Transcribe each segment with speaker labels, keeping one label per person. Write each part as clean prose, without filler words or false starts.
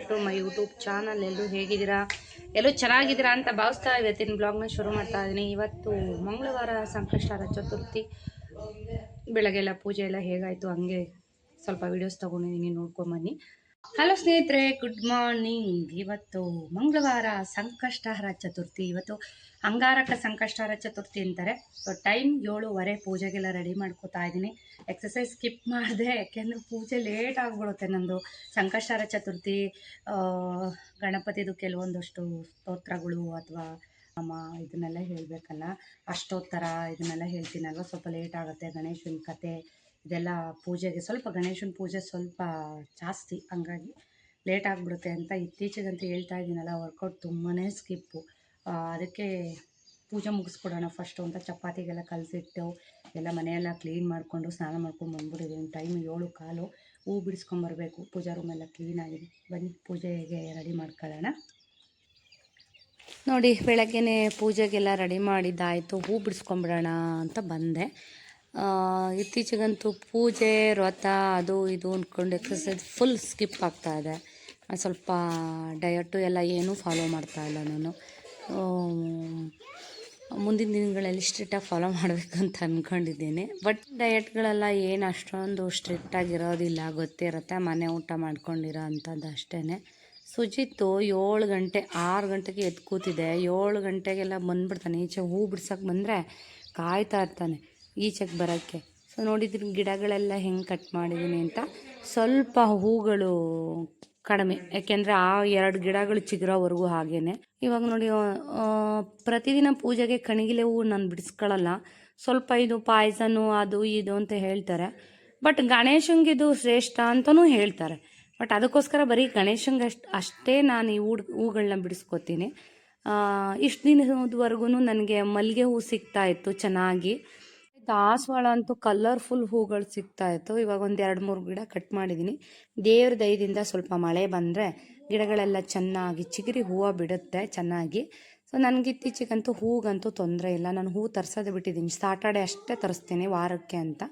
Speaker 1: Back to my YouTube channel. ಎಲ್ಲರೂ ಹೇಗಿದ್ದೀರಾ? ಎಲ್ಲರೂ ಚೆನ್ನಾಗಿದ್ದೀರಾ ಅಂತ ಭಾವಿಸ್ತಾ ಇವತ್ತಿನ ಬ್ಲಾಗ್ನ ಶುರು ಮಾಡ್ತಾ ಇದ್ದೀನಿ. ಇವತ್ತು ಮಂಗಳವಾರ ಸಂಕಷ್ಟಹರ ಚತುರ್ಥಿ. ಬೆಳಗ್ಗೆಲ್ಲ ಪೂಜೆ ಎಲ್ಲ ಹೇಗಾಯಿತು ಹಂಗೆ ಸ್ವಲ್ಪ ವೀಡಿಯೋಸ್ ತೊಗೊಂಡಿದ್ದೀನಿ, ನೋಡ್ಕೊಂಬನ್ನಿ. ಹಲೋ ಸ್ನೇಹಿತರೆ, ಗುಡ್ ಮಾರ್ನಿಂಗ್. ಇವತ್ತು ಮಂಗಳವಾರ ಸಂಕಷ್ಟಹರ ಚತುರ್ಥಿ. ಇವತ್ತು ಅಂಗಾರಕ ಸಂಕಷ್ಟಹರ ಚತುರ್ಥಿ ಅಂತಾರೆ. So time 7:30. ಪೂಜೆಗೆಲ್ಲ ರೆಡಿ ಮಾಡ್ಕೋತಾ ಇದ್ದೀನಿ. ಎಕ್ಸಸೈಸ್ ಸ್ಕಿಪ್ ಮಾಡಿದೆ, ಯಾಕೆಂದರೆ ಪೂಜೆ ಲೇಟ್ ಆಗಿಬಿಡುತ್ತೆ ನಮ್ಮದು. ಸಂಕಷ್ಟಹರ ಚತುರ್ಥಿ ಗಣಪತಿದು ಕೆಲವೊಂದಷ್ಟು ಸ್ತೋತ್ರಗಳು ಅಥವಾ ಇದನ್ನೆಲ್ಲ ಹೇಳಬೇಕಲ್ಲ, ಅಷ್ಟೋತ್ತರ ಇದನ್ನೆಲ್ಲ ಹೇಳ್ತೀನಲ್ವ, ಸ್ವಲ್ಪ ಲೇಟ್ ಆಗುತ್ತೆ. ಗಣೇಶನ ಕತೆ ಇದೆಲ್ಲ ಪೂಜೆಗೆ ಸ್ವಲ್ಪ ಗಣೇಶನ ಪೂಜೆ ಸ್ವಲ್ಪ ಜಾಸ್ತಿ, ಹಂಗಾಗಿ ಲೇಟ್ ಆಗಿಬಿಡುತ್ತೆ ಅಂತ ಇತ್ತೀಚೆಗಂತೂ ಹೇಳ್ತಾ ಇದ್ದೀನಲ್ಲ, ವರ್ಕೌಟ್ ತುಂಬಾ ಸ್ಕಿಪ್ಪು. ಅದಕ್ಕೆ ಪೂಜೆ ಮುಗಿಸ್ಕೊಡೋಣ ಫಸ್ಟು ಅಂತ ಚಪಾತಿಗೆಲ್ಲ ಕಲಸಿಟ್ಟು ಎಲ್ಲ ಮನೆಯೆಲ್ಲ ಕ್ಲೀನ್ ಮಾಡಿಕೊಂಡು ಸ್ನಾನ ಮಾಡ್ಕೊಂಡು ಬಂದ್ಬಿಟ್ಟಿದ್ದೀನಿ. ಟೈಮ್ 7:15. ಹೂ ಬಿಡಿಸ್ಕೊಂಬರ್ಬೇಕು. ಪೂಜಾ ರೂಮೆಲ್ಲ ಕ್ಲೀನಾಗಿದೆ. ಬನ್ನಿ ಪೂಜೆಗೆ ರೆಡಿ ಮಾಡ್ಕೊಳ್ಳೋಣ. ನೋಡಿ, ಬೆಳಗ್ಗೆನೇ ಪೂಜೆಗೆಲ್ಲ ರೆಡಿ ಮಾಡಿದ್ದಾಯಿತು. ಹೂ ಬಿಡಿಸ್ಕೊಂಬಿಡೋಣ ಅಂತ ಬಂದೆ. ಇತ್ತೀಚೆಗಂತೂ ಪೂಜೆ ವ್ರತ ಅದು ಇದು ಅಂದ್ಕೊಂಡು ಎಕ್ಸಸೈಸ್ ಫುಲ್ ಸ್ಕಿಪ್ ಆಗ್ತಾಯಿದೆ. ಸ್ವಲ್ಪ ಡಯಟು ಎಲ್ಲ ಏನೂ ಫಾಲೋ ಮಾಡ್ತಾಯಿಲ್ಲ ನಾನು. ಮುಂದಿನ ದಿನಗಳಲ್ಲಿ ಸ್ಟ್ರಿಕ್ಟಾಗಿ ಫಾಲೋ ಮಾಡಬೇಕಂತ ಅಂದ್ಕೊಂಡಿದ್ದೀನಿ. ಬಟ್ ಡಯಟ್ಗಳೆಲ್ಲ ಏನು ಅಷ್ಟೊಂದು ಸ್ಟ್ರಿಕ್ಟಾಗಿರೋದಿಲ್ಲ, ಗೊತ್ತಿರುತ್ತೆ. ಮನೆ ಊಟ ಮಾಡ್ಕೊಂಡಿರೋ ಅಂಥದ್ದು ಅಷ್ಟೇ. ಸುಜಿತ್ತು 7 ಗಂಟೆ 6 ಗಂಟೆಗೆ ಎದ್ದು ಕೂತಿದೆ. 7 ಗಂಟೆಗೆಲ್ಲ ಬಂದುಬಿಡ್ತಾನೆ. ಈಚೆ ಹೂ ಬಿಡ್ಸೋಕ್ಕೆ ಬಂದರೆ ಕಾಯ್ತಾ ಇರ್ತಾನೆ ಈಚೆಗೆ ಬರೋಕ್ಕೆ. ಸೊ ನೋಡಿದ್ರೆ ಗಿಡಗಳೆಲ್ಲ ಹೆಂಗೆ ಕಟ್ ಮಾಡಿದ್ದೀನಿ ಅಂತ. ಸ್ವಲ್ಪ ಹೂಗಳು ಕಡಿಮೆ, ಯಾಕೆಂದರೆ ಆ 2 ಗಿಡಗಳು ಚಿಗುರೋವರೆಗೂ ಹಾಗೇ. ಇವಾಗ ನೋಡಿ, ಪ್ರತಿದಿನ ಪೂಜೆಗೆ ಕಣಿಗಿಲೆ ಹೂವು ನಾನು ಬಿಡಿಸ್ಕೊಳ್ಳಲ್ಲ. ಸ್ವಲ್ಪ ಇದು ಪಾಯ್ಸನ್ನು ಅದು ಇದು ಅಂತ ಹೇಳ್ತಾರೆ. ಬಟ್ ಗಣೇಶಂಗಿದು ಶ್ರೇಷ್ಠ ಅಂತಲೂ ಹೇಳ್ತಾರೆ. ಬಟ್ ಅದಕ್ಕೋಸ್ಕರ ಬರೀ ಗಣೇಶಂಗೆ ಅಷ್ಟೇ ನಾನು ಈ ಹೂಗಳನ್ನ ಬಿಡಿಸ್ಕೊತೀನಿ. ಇಷ್ಟು ದಿನದವರೆಗೂ ನನಗೆ ಮಲ್ಲಿಗೆ ಹೂ ಸಿಗ್ತಾಯಿತ್ತು ಚೆನ್ನಾಗಿ. ದಾಸವಾಳ ಅಂತೂ ಕಲರ್ಫುಲ್ ಹೂಗಳು ಸಿಗ್ತಾಯಿತ್ತು. ಇವಾಗ ಒಂದು 2-3 ಗಿಡ ಕಟ್ ಮಾಡಿದ್ದೀನಿ. ದೇವ್ರ ದಯದಿಂದ ಸ್ವಲ್ಪ ಮಳೆ ಬಂದರೆ ಗಿಡಗಳೆಲ್ಲ ಚೆನ್ನಾಗಿ ಚಿಗುರಿ ಹೂವು ಬಿಡುತ್ತೆ ಚೆನ್ನಾಗಿ. ಸೊ ನನಗೆ ಇತ್ತೀಚೆಗಂತೂ ಹೂಗಂತೂ ತೊಂದರೆ ಇಲ್ಲ. ನಾನು ಹೂ ತರಿಸೋದು ಬಿಟ್ಟಿದ್ದೀನಿ. ಸಾಟರ್ಡೆ ಅಷ್ಟೇ ತರಿಸ್ತೀನಿ ವಾರಕ್ಕೆ ಅಂತ.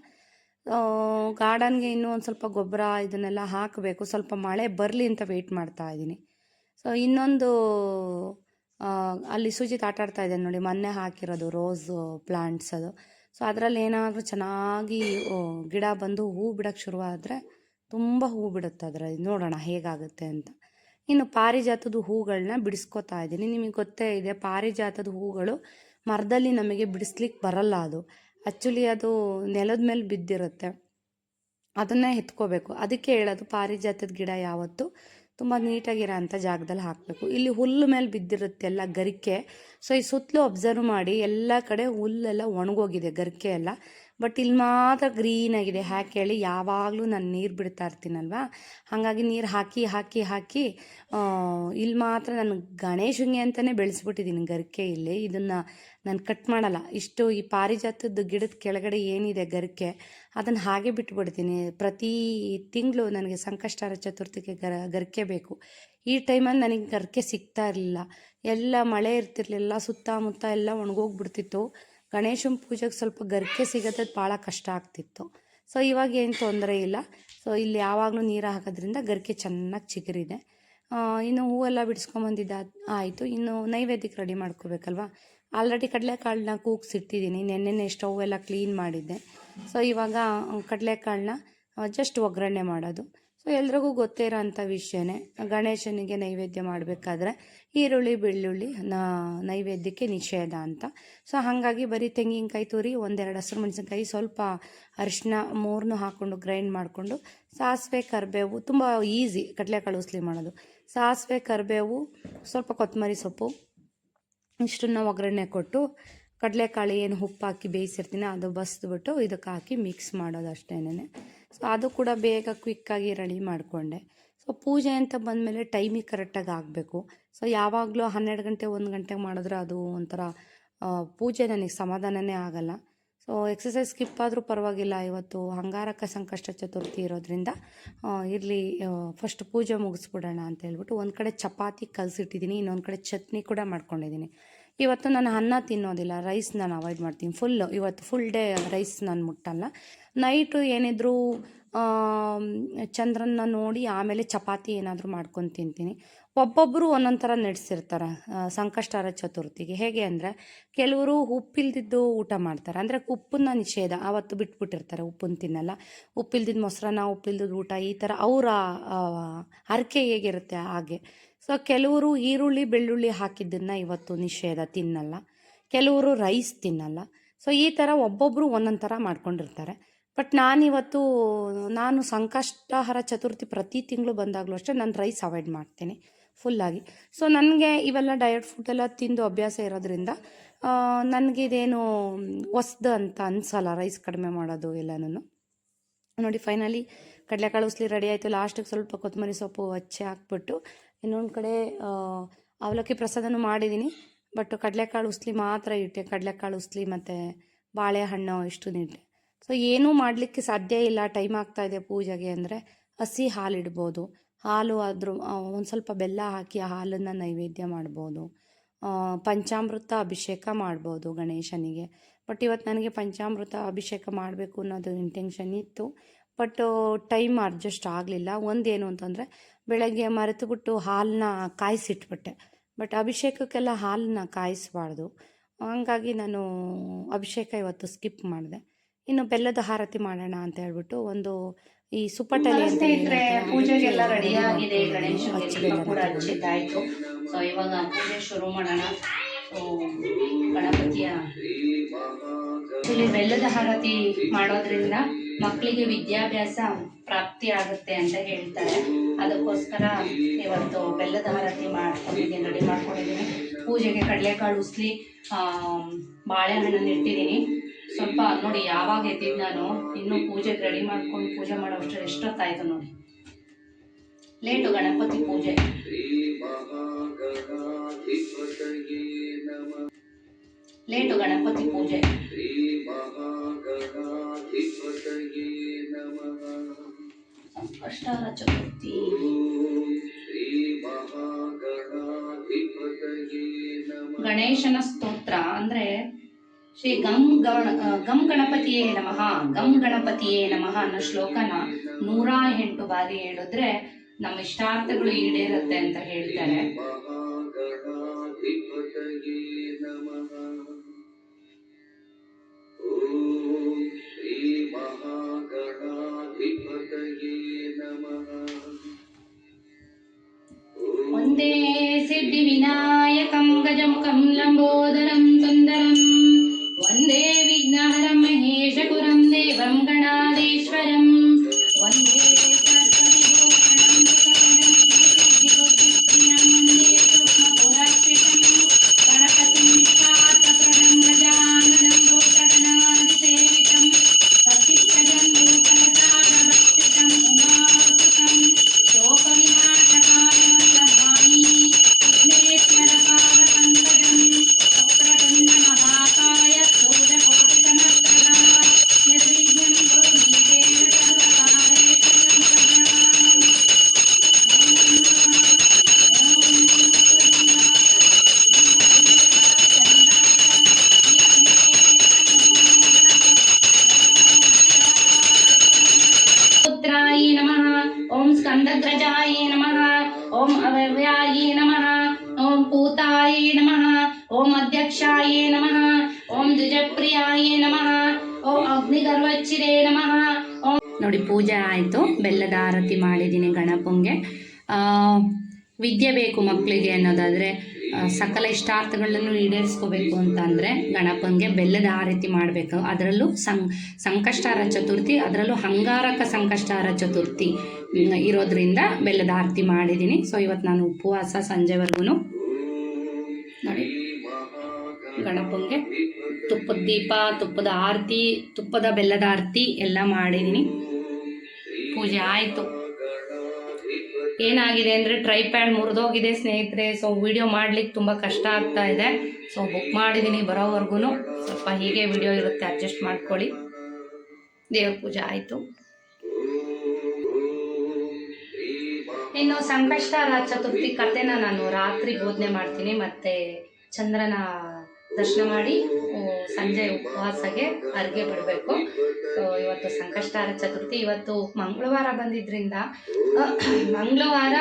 Speaker 1: ಗಾರ್ಡನ್ಗೆ ಇನ್ನೂ ಒಂದು ಸ್ವಲ್ಪ ಗೊಬ್ಬರ ಇದನ್ನೆಲ್ಲ ಹಾಕಬೇಕು. ಸ್ವಲ್ಪ ಮಳೆ ಬರಲಿ ಅಂತ ವೆಯ್ಟ್ ಮಾಡ್ತಾ ಇದ್ದೀನಿ. ಸೊ ಇನ್ನೊಂದು ಅಲ್ಲಿ ಸುಜಿತ್ ಆಟ ಆಡ್ತಾ ಇದ್ದೇನೆ ನೋಡಿ, ಮೊನ್ನೆ ಹಾಕಿರೋದು ರೋಸ್ ಪ್ಲಾಂಟ್ಸ್ ಅದು. ಸೊ ಅದರಲ್ಲಿ ಏನಾದರೂ ಚೆನ್ನಾಗಿ ಗಿಡ ಬಂದು ಹೂ ಬಿಡೋಕ್ಕೆ ಶುರುವಾದರೆ ತುಂಬ ಹೂ ಬಿಡುತ್ತೆ. ಅದರಲ್ಲಿ ನೋಡೋಣ ಹೇಗಾಗುತ್ತೆ ಅಂತ. ಇನ್ನು ಪಾರಿಜಾತದ ಹೂಗಳನ್ನ ಬಿಡಿಸ್ಕೊತಾ ಇದ್ದೀನಿ. ನಿಮಗೆ ಗೊತ್ತೇ ಇದೆ, ಪಾರಿಜಾತದ ಹೂಗಳು ಮರದಲ್ಲಿ ನಮಗೆ ಬಿಡಿಸ್ಲಿಕ್ಕೆ ಬರಲ್ಲ. ಅದು ಆ್ಯಕ್ಚುಲಿ ಅದು ನೆಲದ ಮೇಲೆ ಬಿದ್ದಿರುತ್ತೆ, ಅದನ್ನೇ ಎತ್ಕೋಬೇಕು. ಅದಕ್ಕೆ ಹೇಳೋದು ಪಾರಿಜಾತದ ಗಿಡ ಯಾವತ್ತು ತುಂಬ ನೀಟಾಗಿರೋ ಅಂಥ ಜಾಗದಲ್ಲಿ ಹಾಕಬೇಕು. ಇಲ್ಲಿ ಹುಲ್ಲು ಮೇಲೆ ಬಿದ್ದಿರುತ್ತೆ ಎಲ್ಲ ಗರಿಕೆ. ಸೊ ಈ ಸುತ್ತಲೂ ಅಬ್ಸರ್ವ್ ಮಾಡಿ, ಎಲ್ಲ ಕಡೆ ಹುಲ್ಲೆಲ್ಲ ಒಣಗೋಗಿದೆ ಗರಿಕೆ ಎಲ್ಲ. ಬಟ್ ಇಲ್ಲಿ ಮಾತ್ರ ಗ್ರೀನಾಗಿದೆ. ಯಾಕೆ ಹೇಳಿ, ಯಾವಾಗಲೂ ನಾನು ನೀರು ಬಿಡ್ತಾ ಇರ್ತೀನಲ್ವ, ಹಾಗಾಗಿ ನೀರು ಹಾಕಿ ಹಾಕಿ ಹಾಕಿ ಇಲ್ಲಿ ಮಾತ್ರ ನಾನು ಗಣೇಶಂಗೆ ಅಂತಲೇ ಬೆಳೆಸ್ಬಿಟ್ಟಿದ್ದೀನಿ ಗರಿಕೆ ಇಲ್ಲಿ. ಇದನ್ನು ನಾನು ಕಟ್ ಮಾಡಲ್ಲ. ಇಷ್ಟು ಈ ಪಾರಿಜಾತದ ಗಿಡದ ಕೆಳಗಡೆ ಏನಿದೆ ಗರಿಕೆ, ಅದನ್ನು ಹಾಗೆ ಬಿಟ್ಬಿಡ್ತೀನಿ. ಪ್ರತಿ ತಿಂಗಳು ನನಗೆ ಸಂಕಷ್ಟಹರ ಚತುರ್ಥಿಗೆ ಗರಿಕೆ ಬೇಕು. ಈ ಟೈಮಲ್ಲಿ ನನಗೆ ಗರಿಕೆ ಸಿಗ್ತಾ ಇರಲಿಲ್ಲ. ಎಲ್ಲ ಮಳೆ ಇರ್ತಿರ್ಲಿಲ್ಲ, ಸುತ್ತಮುತ್ತ ಎಲ್ಲ ಒಣಗೋಗ್ಬಿಡ್ತಿತ್ತು. ಗಣೇಶನ ಪೂಜೆಗೆ ಸ್ವಲ್ಪ ಗರಿಕೆ ಸಿಗೋದು ಭಾಳ ಕಷ್ಟ ಆಗ್ತಿತ್ತು. ಸೊ ಇವಾಗ ಏನು ತೊಂದರೆ ಇಲ್ಲ. ಸೊ ಇಲ್ಲಿ ಯಾವಾಗಲೂ ನೀರು ಹಾಕೋದ್ರಿಂದ ಗರಿಕೆ ಚೆನ್ನಾಗಿ ಚಿಗುರಿದೆ. ಇನ್ನು ಹೂವೆಲ್ಲ ಬಿಡಿಸ್ಕೊಂಬಂದಿದ್ದ ಆಯಿತು. ಇನ್ನು ನೈವೇದ್ಯಕ್ಕೆ ರೆಡಿ ಮಾಡ್ಕೋಬೇಕಲ್ವ. ಆಲ್ರೆಡಿ ಕಡಲೆಕಾಳನ್ನ ಕೂಗಿಸಿಟ್ಟಿದ್ದೀನಿ. ನೆನ್ನೆನೇ ಸ್ಟವ್ ಎಲ್ಲ ಕ್ಲೀನ್ ಮಾಡಿದ್ದೆ. ಸೊ ಇವಾಗ ಕಡಲೆಕಾಳನ್ನ ಜಸ್ಟ್ ಒಗ್ಗರಣೆ ಮಾಡೋದು. ಸೊ ಎಲ್ರಿಗೂ ಗೊತ್ತೇ ಇರೋ ಅಂಥ ವಿಷಯನೇ. ಗಣೇಶನಿಗೆ ನೈವೇದ್ಯ ಮಾಡಬೇಕಾದ್ರೆ ಈರುಳ್ಳಿ ಬೆಳ್ಳುಳ್ಳಿ ನೈವೇದ್ಯಕ್ಕೆ ನಿಷೇಧ ಅಂತ. ಸೊ ಹಾಗಾಗಿ ಬರೀ ತೆಂಗಿನಕಾಯಿ ತುರಿ, 1-2 ಹಸಿರು ಮೆಣಸಿನ್ಕಾಯಿ, ಸ್ವಲ್ಪ ಅರಿಶಿನ 3 ಹಾಕ್ಕೊಂಡು ಗ್ರೈಂಡ್ ಮಾಡಿಕೊಂಡು, ಸಾಸಿವೆ ಕರಿಬೇವು, ತುಂಬ ಈಸಿ ಕಡಲೆಕಾಳು ಉಸ್ಲಿ ಮಾಡೋದು. ಸಾಸಿವೆ ಕರಿಬೇವು, ಸ್ವಲ್ಪ ಕೊತ್ತಂಬರಿ ಸೊಪ್ಪು, ಇಷ್ಟನ್ನು ಒಗ್ಗರಣೆ ಕೊಟ್ಟು ಕಡಲೆಕಾಳು ಏನು ಉಪ್ಪು ಹಾಕಿ ಬೇಯಿಸಿರ್ತೀನಿ ಅದು ಬಸಿದ್ಬಿಟ್ಟು ಇದಕ್ಕೆ ಹಾಕಿ ಮಿಕ್ಸ್ ಮಾಡೋದು ಅಷ್ಟೇನೆ. ಸೊ ಅದು ಕೂಡ ಬೇಗ ಕ್ವಿಕ್ಕಾಗಿ ರೆಡಿ ಮಾಡಿಕೊಂಡೆ. ಸೊ ಪೂಜೆ ಅಂತ ಬಂದಮೇಲೆ ಟೈಮಿಗೆ ಕರೆಕ್ಟಾಗಿ ಆಗಬೇಕು. ಸೊ ಯಾವಾಗಲೂ 12 ಗಂಟೆ 1 ಗಂಟೆಗೆ ಮಾಡಿದ್ರೆ ಅದು ಒಂಥರ ಪೂಜೆ ನನಗೆ ಸಮಾಧಾನನೇ ಆಗಲ್ಲ. ಸೊ ಎಕ್ಸಸೈಸ್ ಸ್ಕಿಪ್ ಆದರೂ ಪರವಾಗಿಲ್ಲ. ಇವತ್ತು ಅಂಗಾರಕ ಸಂಕಷ್ಟ ಚತುರ್ಥಿ ಇರೋದ್ರಿಂದ ಇರಲಿ, ಫಸ್ಟ್ ಪೂಜೆ ಮುಗಿಸ್ಬಿಡೋಣ ಅಂತ ಹೇಳ್ಬಿಟ್ಟು ಒಂದು ಕಡೆ ಚಪಾತಿ ಕಲಸಿಟ್ಟಿದ್ದೀನಿ, ಇನ್ನೊಂದು ಕಡೆ ಚಟ್ನಿ ಕೂಡ ಮಾಡ್ಕೊಂಡಿದ್ದೀನಿ. ಇವತ್ತು ನಾನು ಅನ್ನ ತಿನ್ನೋದಿಲ್ಲ, ರೈಸ್ ನಾನು ಅವಾಯ್ಡ್ ಮಾಡ್ತೀನಿ. ಇವತ್ತು ಫುಲ್ ಡೇ ರೈಸ್ ನಾನು ಮುಟ್ಟಲ್ಲ. ನೈಟು ಏನಿದ್ರು ಚಂದ್ರನ್ನ ನೋಡಿ ಆಮೇಲೆ ಚಪಾತಿ ಏನಾದರೂ ಮಾಡ್ಕೊಂಡು ತಿಂತೀನಿ. ಒಬ್ಬೊಬ್ಬರು ಒಂದೊಂದು ಥರ ನಡೆಸಿರ್ತಾರೆ ಸಂಕಷ್ಟಹರ ಚತುರ್ಥಿಗೆ. ಹೇಗೆ ಅಂದರೆ ಕೆಲವರು ಉಪ್ಪಿಲ್ದಿದ್ದು ಊಟ ಮಾಡ್ತಾರೆ, ಅಂದರೆ ಉಪ್ಪನ್ನ ನಿಷೇಧ ಆವತ್ತು ಬಿಟ್ಬಿಟ್ಟಿರ್ತಾರೆ, ಉಪ್ಪನ್ನು ತಿನ್ನಲ್ಲ. ಉಪ್ಪಿಲ್ದಿದ್ದು ಮೊಸರನ್ನ, ಉಪ್ಪಿಲ್ದಿದ್ದು ಊಟ, ಈ ಥರ ಅವರ ಹರಕೆ ಹೇಗಿರುತ್ತೆ ಹಾಗೆ. ಸೊ ಕೆಲವರು ಈರುಳ್ಳಿ ಬೆಳ್ಳುಳ್ಳಿ ಹಾಕಿದ್ದನ್ನು ಇವತ್ತು ನಿಷೇಧ, ತಿನ್ನಲ್ಲ. ಕೆಲವರು ರೈಸ್ ತಿನ್ನಲ್ಲ. ಸೊ ಈ ಥರ ಒಬ್ಬೊಬ್ಬರು ಒಂದೊಂದು ಥರ ಮಾಡ್ಕೊಂಡಿರ್ತಾರೆ. ಬಟ್ ನಾನು ಸಂಕಷ್ಟಹರ ಚತುರ್ಥಿ ಪ್ರತಿ ತಿಂಗಳು ಬಂದಾಗಲೂ ಅಷ್ಟೇ ನಾನು ರೈಸ್ ಅವಾಯ್ಡ್ ಮಾಡ್ತೀನಿ ಫುಲ್ಲಾಗಿ. ಸೊ ನನಗೆ ಇವೆಲ್ಲ ಡಯಟ್ ಫುಡ್ಡೆಲ್ಲ ತಿಂದು ಅಭ್ಯಾಸ ಇರೋದ್ರಿಂದ ನನಗೆ ಇದೇನು ಹೊಸ್ದು ಅಂತ ಅನಿಸಲ್ಲ ರೈಸ್ ಕಡಿಮೆ ಮಾಡೋದು ಎಲ್ಲನೂ. ನೋಡಿ ಫೈನಲಿ ಕಡಲೆಕಾಳು ಉಸ್ಲಿ ರೆಡಿ ಆಯಿತು. ಲಾಸ್ಟಿಗೆ ಸ್ವಲ್ಪ ಕೊತ್ತಂಬರಿ ಸೊಪ್ಪು ಹಚ್ಚಿ ಹಾಕ್ಬಿಟ್ಟು ಇನ್ನೊಂದು ಕಡೆ ಅವಲಕ್ಕಿ ಪ್ರಸಾದನೂ ಮಾಡಿದ್ದೀನಿ. ಬಟ್ ಕಡಲೆಕಾಳು ಉಸ್ಲಿ ಮಾತ್ರ ಇಟ್ಟೆ, ಕಡಲೆಕಾಳು ಉಸ್ಲಿ ಮತ್ತು ಬಾಳೆಹಣ್ಣು ಇಷ್ಟು ಇಟ್ಟೆ. ಸೊ ಏನೂ ಮಾಡಲಿಕ್ಕೆ ಸಾಧ್ಯ ಇಲ್ಲ, ಟೈಮ್ ಆಗ್ತಾಯಿದೆ ಪೂಜೆಗೆ ಅಂದರೆ ಹಸಿ ಹಾಲು ಇಡ್ಬೋದು. ಹಾಲು ಆದರೂ ಒಂದು ಸ್ವಲ್ಪ ಬೆಲ್ಲ ಹಾಕಿ ಆ ಹಾಲನ್ನು ನೈವೇದ್ಯ ಮಾಡ್ಬೋದು. ಪಂಚಾಮೃತ ಅಭಿಷೇಕ ಮಾಡ್ಬೋದು ಗಣೇಶನಿಗೆ. ಬಟ್ ಇವತ್ತು ನನಗೆ ಪಂಚಾಮೃತ ಅಭಿಷೇಕ ಮಾಡಬೇಕು ಅನ್ನೋದು ಇಂಟೆನ್ಷನ್ ಇತ್ತು. ಬಟ್ ಟೈಮ್ ಅಡ್ಜಸ್ಟ್ ಆಗಲಿಲ್ಲ. ಒಂದೇನು ಅಂತಂದರೆ ಬೆಳಗ್ಗೆ ಮರೆತುಬಿಟ್ಟು ಹಾಲನ್ನ ಕಾಯಿಸಿಟ್ಬಿಟ್ಟೆ. ಬಟ್ ಅಭಿಷೇಕಕ್ಕೆಲ್ಲ ಹಾಲನ್ನ ಕಾಯಿಸಬಾರ್ದು, ಹಂಗಾಗಿ ನಾನು ಅಭಿಷೇಕ ಇವತ್ತು ಸ್ಕಿಪ್ ಮಾಡಿದೆ. ಇನ್ನು ಬೆಲ್ಲದ ಹಾರತಿ ಮಾಡೋಣ ಅಂತ ಹೇಳ್ಬಿಟ್ಟು ಒಂದು ಈ ಸುಪ್ಪಟಲಿ
Speaker 2: ಪೂಜೆಗೆಲ್ಲ ರೆಡಿ ಆಗಿದೆ. ಗಣೇಶನಿಗೆ ಕೂಡ ಹಚ್ಚಿದ್ದಾಯ್ತು. ಸೊ ಇವಾಗ ಪೂಜೆ ಶುರು ಮಾಡೋಣ. ಸೊ ಗಣಪತಿಯ ಇಲ್ಲಿ ಬೆಲ್ಲದ ಹಾರತಿ ಮಾಡೋದ್ರಿಂದ ಮಕ್ಕಳಿಗೆ ವಿದ್ಯಾಭ್ಯಾಸ ಪ್ರಾಪ್ತಿ ಆಗುತ್ತೆ ಅಂತ ಹೇಳ್ತಾರೆ. ಅದಕ್ಕೋಸ್ಕರ ಇವತ್ತು ಬೆಲ್ಲದ ಹಾರತಿ ಮಾಡ್ಕೊಂಡಿದ್ದೀನಿ, ರೆಡಿ ಮಾಡ್ಕೊಂಡಿದ್ದೀನಿ. ಪೂಜೆಗೆ ಕಡಲೆಕಾಳು ಉಸ್ಲಿ, ಬಾಳೆಹಣ್ಣನ್ನು ಇಟ್ಟಿದ್ದೀನಿ. ಸ್ವಲ್ಪ ನೋಡಿ ಯಾವಾಗ ಎದ್ದಿದ್ದು ನಾನು, ಇನ್ನೂ ಪೂಜೆಗೆ ರೆಡಿ ಮಾಡ್ಕೊಂಡು ಪೂಜೆ ಮಾಡೋಷ್ಟು ಎಷ್ಟೊತ್ತಾಯ್ತು ನೋಡಿ. ಲೇಟು ಗಣಪತಿ ಪೂಜೆ. ಲೇಟು ಗಣಪತಿ ಪೂಜೆ. ಸಂಕಷ್ಟಹರ ಚತುರ್ಥಿ. ಗಣೇಶನ ಸ್ತೋತ್ರ ಅಂದ್ರೆ ಶ್ರೀ ಗಂ ಗಣಪತಿಯೇ ನಮಃ, ಗಂ ಗಣಪತಿಯೇ ನಮಃ ಅನ್ನೋ ಶ್ಲೋಕನ 108 ಬಾರಿ ಹೇಳಿದ್ರೆ ನಮ್ಮ ಇಷ್ಟಾರ್ಥಗಳು ಈಡೇರುತ್ತೆ ಅಂತ ಹೇಳ್ತಾರೆ. ವಂದೇ ಸಿದ್ಧಿ ವಿನಾಯಕಂ ಗಜಮುಖಂ ಲಂಬೋದರಂ ಸುಂದರಂ, ವಂದೇ ವಿಘ್ನಹರಂ ಮಹೇಶ ಗುರಂ ದೇವಂ ಗಣಾಧೀಶ್ವರಂ, ವಂದೇ ಸರ್ವವಿಭೂಷಣಂ ಸುಖಕರಂ ಶ್ರೀಸಿದ್ಧಿಬುದ್ಧಿಪ್ರಿಯಂ, ವಂದೇ ಸೂಕ್ಷ್ಮಪುರಶ್ರಿತಂ ಗಣಪತಿಂ ವಿಶ್ವಾರ್ಥಪ್ರದಂ ಗಜಾನನಂ ಭೂತಗಣಾಧಿಸೇವಿತಂ ಸತಿಷ್ಠಜಂ ಭೂತಲಸಾರಭಕ್ಷಿತಂ ಉಮಾಸುತಂ ಶೋಕವಿನಾಶಕಾಯ ಮಂದಹಾನಿ ವಿಘ್ನೇಶ್ವರ ಪಾದಪಂಕಜಂ ವಕ್ರತುಂಡ ಮಹಾಕಾಯ ಸೂರ್ಯಕೋಟಿಸಮಸ್ರಗಾ ನಿರ್ವಿಘ್ನಂ ಕುರು ಮೇ ದೇವ ಸರ್ವಕಾರ್ಯೇಷು ಸರ್ವದಾ. पुत्राय नमः, ओम स्कंदग्रजाय नमः, ओम अव्ययाय नमः, ओम पूताय नमः, ओम अध्यक्षाय नमः, ओम द्विजप्रियाय नमः, ओम अग्निगर्वच्चिरे नमः.
Speaker 1: ನೋಡಿ ಪೂಜೆ ಆಯಿತು, ಬೆಲ್ಲದ ಆರತಿ ಮಾಡಿದ್ದೀನಿ ಗಣಪಂಗೆ. ವಿದ್ಯೆ ಬೇಕು ಮಕ್ಕಳಿಗೆ ಅನ್ನೋದಾದರೆ, ಸಕಲ ಇಷ್ಟಾರ್ಥಗಳನ್ನು ಈಡೇರಿಸ್ಕೋಬೇಕು ಅಂತಂದರೆ ಗಣಪಂಗೆ ಬೆಲ್ಲದ ಆರತಿ ಮಾಡಬೇಕು. ಅದರಲ್ಲೂ ಸಂಕಷ್ಟಹರ ಚತುರ್ಥಿ, ಅದರಲ್ಲೂ ಅಂಗಾರಕ ಸಂಕಷ್ಟಹರ ಚತುರ್ಥಿ ಇರೋದ್ರಿಂದ ಬೆಲ್ಲದ ಆರತಿ ಮಾಡಿದ್ದೀನಿ. ಸೊ ಇವತ್ತು ನಾನು ಉಪವಾಸ ಸಂಜೆವರೆಗೂ. ನೋಡಿ ಗಣಪಂಗೆ ತುಪ್ಪದ ದೀಪ, ತುಪ್ಪದ ಆರತಿ, ತುಪ್ಪದ ಬೆಲ್ಲದ ಆರತಿ ಎಲ್ಲ ಮಾಡಿದ್ದೀನಿ. ಪೂಜೆ ಆಯಿತು. ಏನಾಗಿದೆ ಅಂದರೆ ಟ್ರೈಪ್ಯಾಡ್ ಮುರಿದೋಗಿದೆ ಸ್ನೇಹಿತರೆ. ಸೊ ವಿಡಿಯೋ ಮಾಡ್ಲಿಕ್ಕೆ ತುಂಬ ಕಷ್ಟ ಆಗ್ತಾ ಇದೆ. ಸೊ ಬುಕ್ ಮಾಡಿದ್ದೀನಿ, ಬರೋವರೆಗೂ ಸ್ವಲ್ಪ ಹೀಗೆ ವಿಡಿಯೋ ಇರುತ್ತೆ, ಅಡ್ಜಸ್ಟ್ ಮಾಡ್ಕೊಳ್ಳಿ. ದೇವ್ರ ಪೂಜೆ ಆಯಿತು. ಇನ್ನು ಸಂಕಷ್ಟಹರ ಚತುರ್ಥಿ ಕಥೆನ ನಾನು ರಾತ್ರಿ ಬೋಧನೆ ಮಾಡ್ತೀನಿ, ಮತ್ತು ಚಂದ್ರನ ದರ್ಶನ ಮಾಡಿ ಸಂಜೆ ಉಪವಾಸಗೆ ಅರ್ಗೆ ಬಿಡಬೇಕು. ಸೊ
Speaker 2: ಸೊ ಇವತ್ತು ಸಂಕಷ್ಟಹಾರ ಚತುರ್ಥಿ. ಇವತ್ತು ಮಂಗಳವಾರ ಬಂದಿದ್ದರಿಂದ ಮಂಗಳವಾರ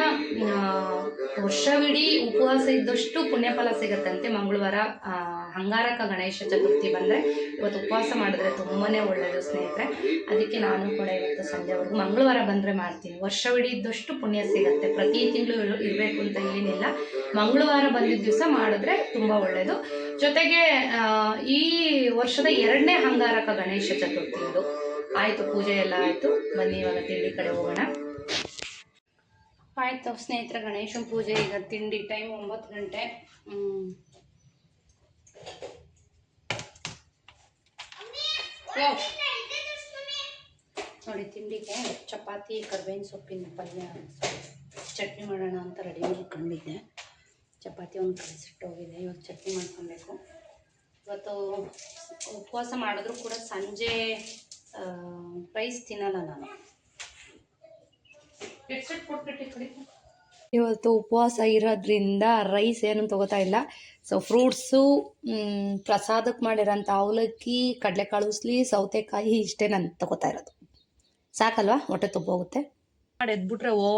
Speaker 2: ವರ್ಷವಿಡೀ ಉಪವಾಸ ಇದ್ದಷ್ಟು ಪುಣ್ಯಫಲ ಸಿಗತ್ತಂತೆ. ಮಂಗಳವಾರ ಅಂಗಾರಕ ಗಣೇಶ ಚತುರ್ಥಿ ಬಂದರೆ ಇವತ್ತು ಉಪವಾಸ ಮಾಡಿದ್ರೆ ತುಂಬಾ ಒಳ್ಳೆಯದು ಸ್ನೇಹಿತರೆ. ಅದಕ್ಕೆ ನಾನು ಕೂಡ ಇವತ್ತು ಸಂಜೆವರೆಗೂ ಮಂಗಳವಾರ ಬಂದರೆ ಮಾಡ್ತೀನಿ. ವರ್ಷವಿಡೀ ಇದ್ದಷ್ಟು ಪುಣ್ಯ ಸಿಗುತ್ತೆ. ಪ್ರತಿ ತಿಂಗಳು ಇರಬೇಕು ಅಂತ ಏನಿಲ್ಲ, ಮಂಗಳವಾರ ಬಂದಿದ್ದ ದಿವಸ ಮಾಡಿದ್ರೆ ತುಂಬ ಒಳ್ಳೆಯದು. ಜೊತೆಗೆ ಈ ವರ್ಷದ 2ನೇ ಅಂಗಾರಕ ಗಣೇಶ ಚತುರ್ಥಿ ಇದು. ಆಯಿತು, ಪೂಜೆ ಎಲ್ಲ ಆಯಿತು. ಬನ್ನಿ ಇವಾಗ ತಿಂಡಿ ಕಡೆ ಹೋಗೋಣ. ಆಯಿತು ಸ್ನೇಹಿತರೆ, ಗಣೇಶನ ಪೂಜೆ. ಈಗ ತಿಂಡಿ ಟೈಮ್ 9 ಗಂಟೆ. ನೋಡಿ, ತಿಂಡಿಗೆ ಚಪಾತಿ, ಕರ್ಬೇವಿನ ಸೊಪ್ಪಿನ ಪಲ್ಯ, ಚಟ್ನಿ ಮಾಡೋಣ ಅಂತ ರೆಡಿ ಮಾಡ್ಕೊಂಡಿದ್ದೆ. ಚಪಾತಿ ಒಂದು ಕಲಸಿಟ್ಟೋಗಿದೆ, ಇವಾಗ ಚಟ್ನಿ ಮಾಡ್ಕೊಬೇಕು. ಇವತ್ತು ಉಪವಾಸ ಮಾಡಿದ್ರು ಕೂಡ ಸಂಜೆ ರೈಸ್ ತಿನ್ನಲ್ಲ ನಾನು.
Speaker 1: ಇವತ್ತು ಉಪವಾಸ ಇರೋದ್ರಿಂದ ರೈಸ್ ಏನು ತಗೋತಾ ಇಲ್ಲ. ಸೊ ಫ್ರೂಟ್ಸು, ಪ್ರಸಾದಕ್ಕೆ ಮಾಡಿರೋಂಥ ಅವಲಕ್ಕಿ, ಕಡಲೆಕಾಳು ಉಸ್ಲಿ, ಸೌತೆಕಾಯಿ ಇಷ್ಟೇ ನಾನು ತಗೋತಾ ಇರೋದು. ಸಾಕಲ್ವಾ, ಹೊಟ್ಟೆ ತುಂಬ ಹೋಗುತ್ತೆ.
Speaker 2: ಮಾಡಿ ಎದ್ಬಿಟ್ರೆ ಓ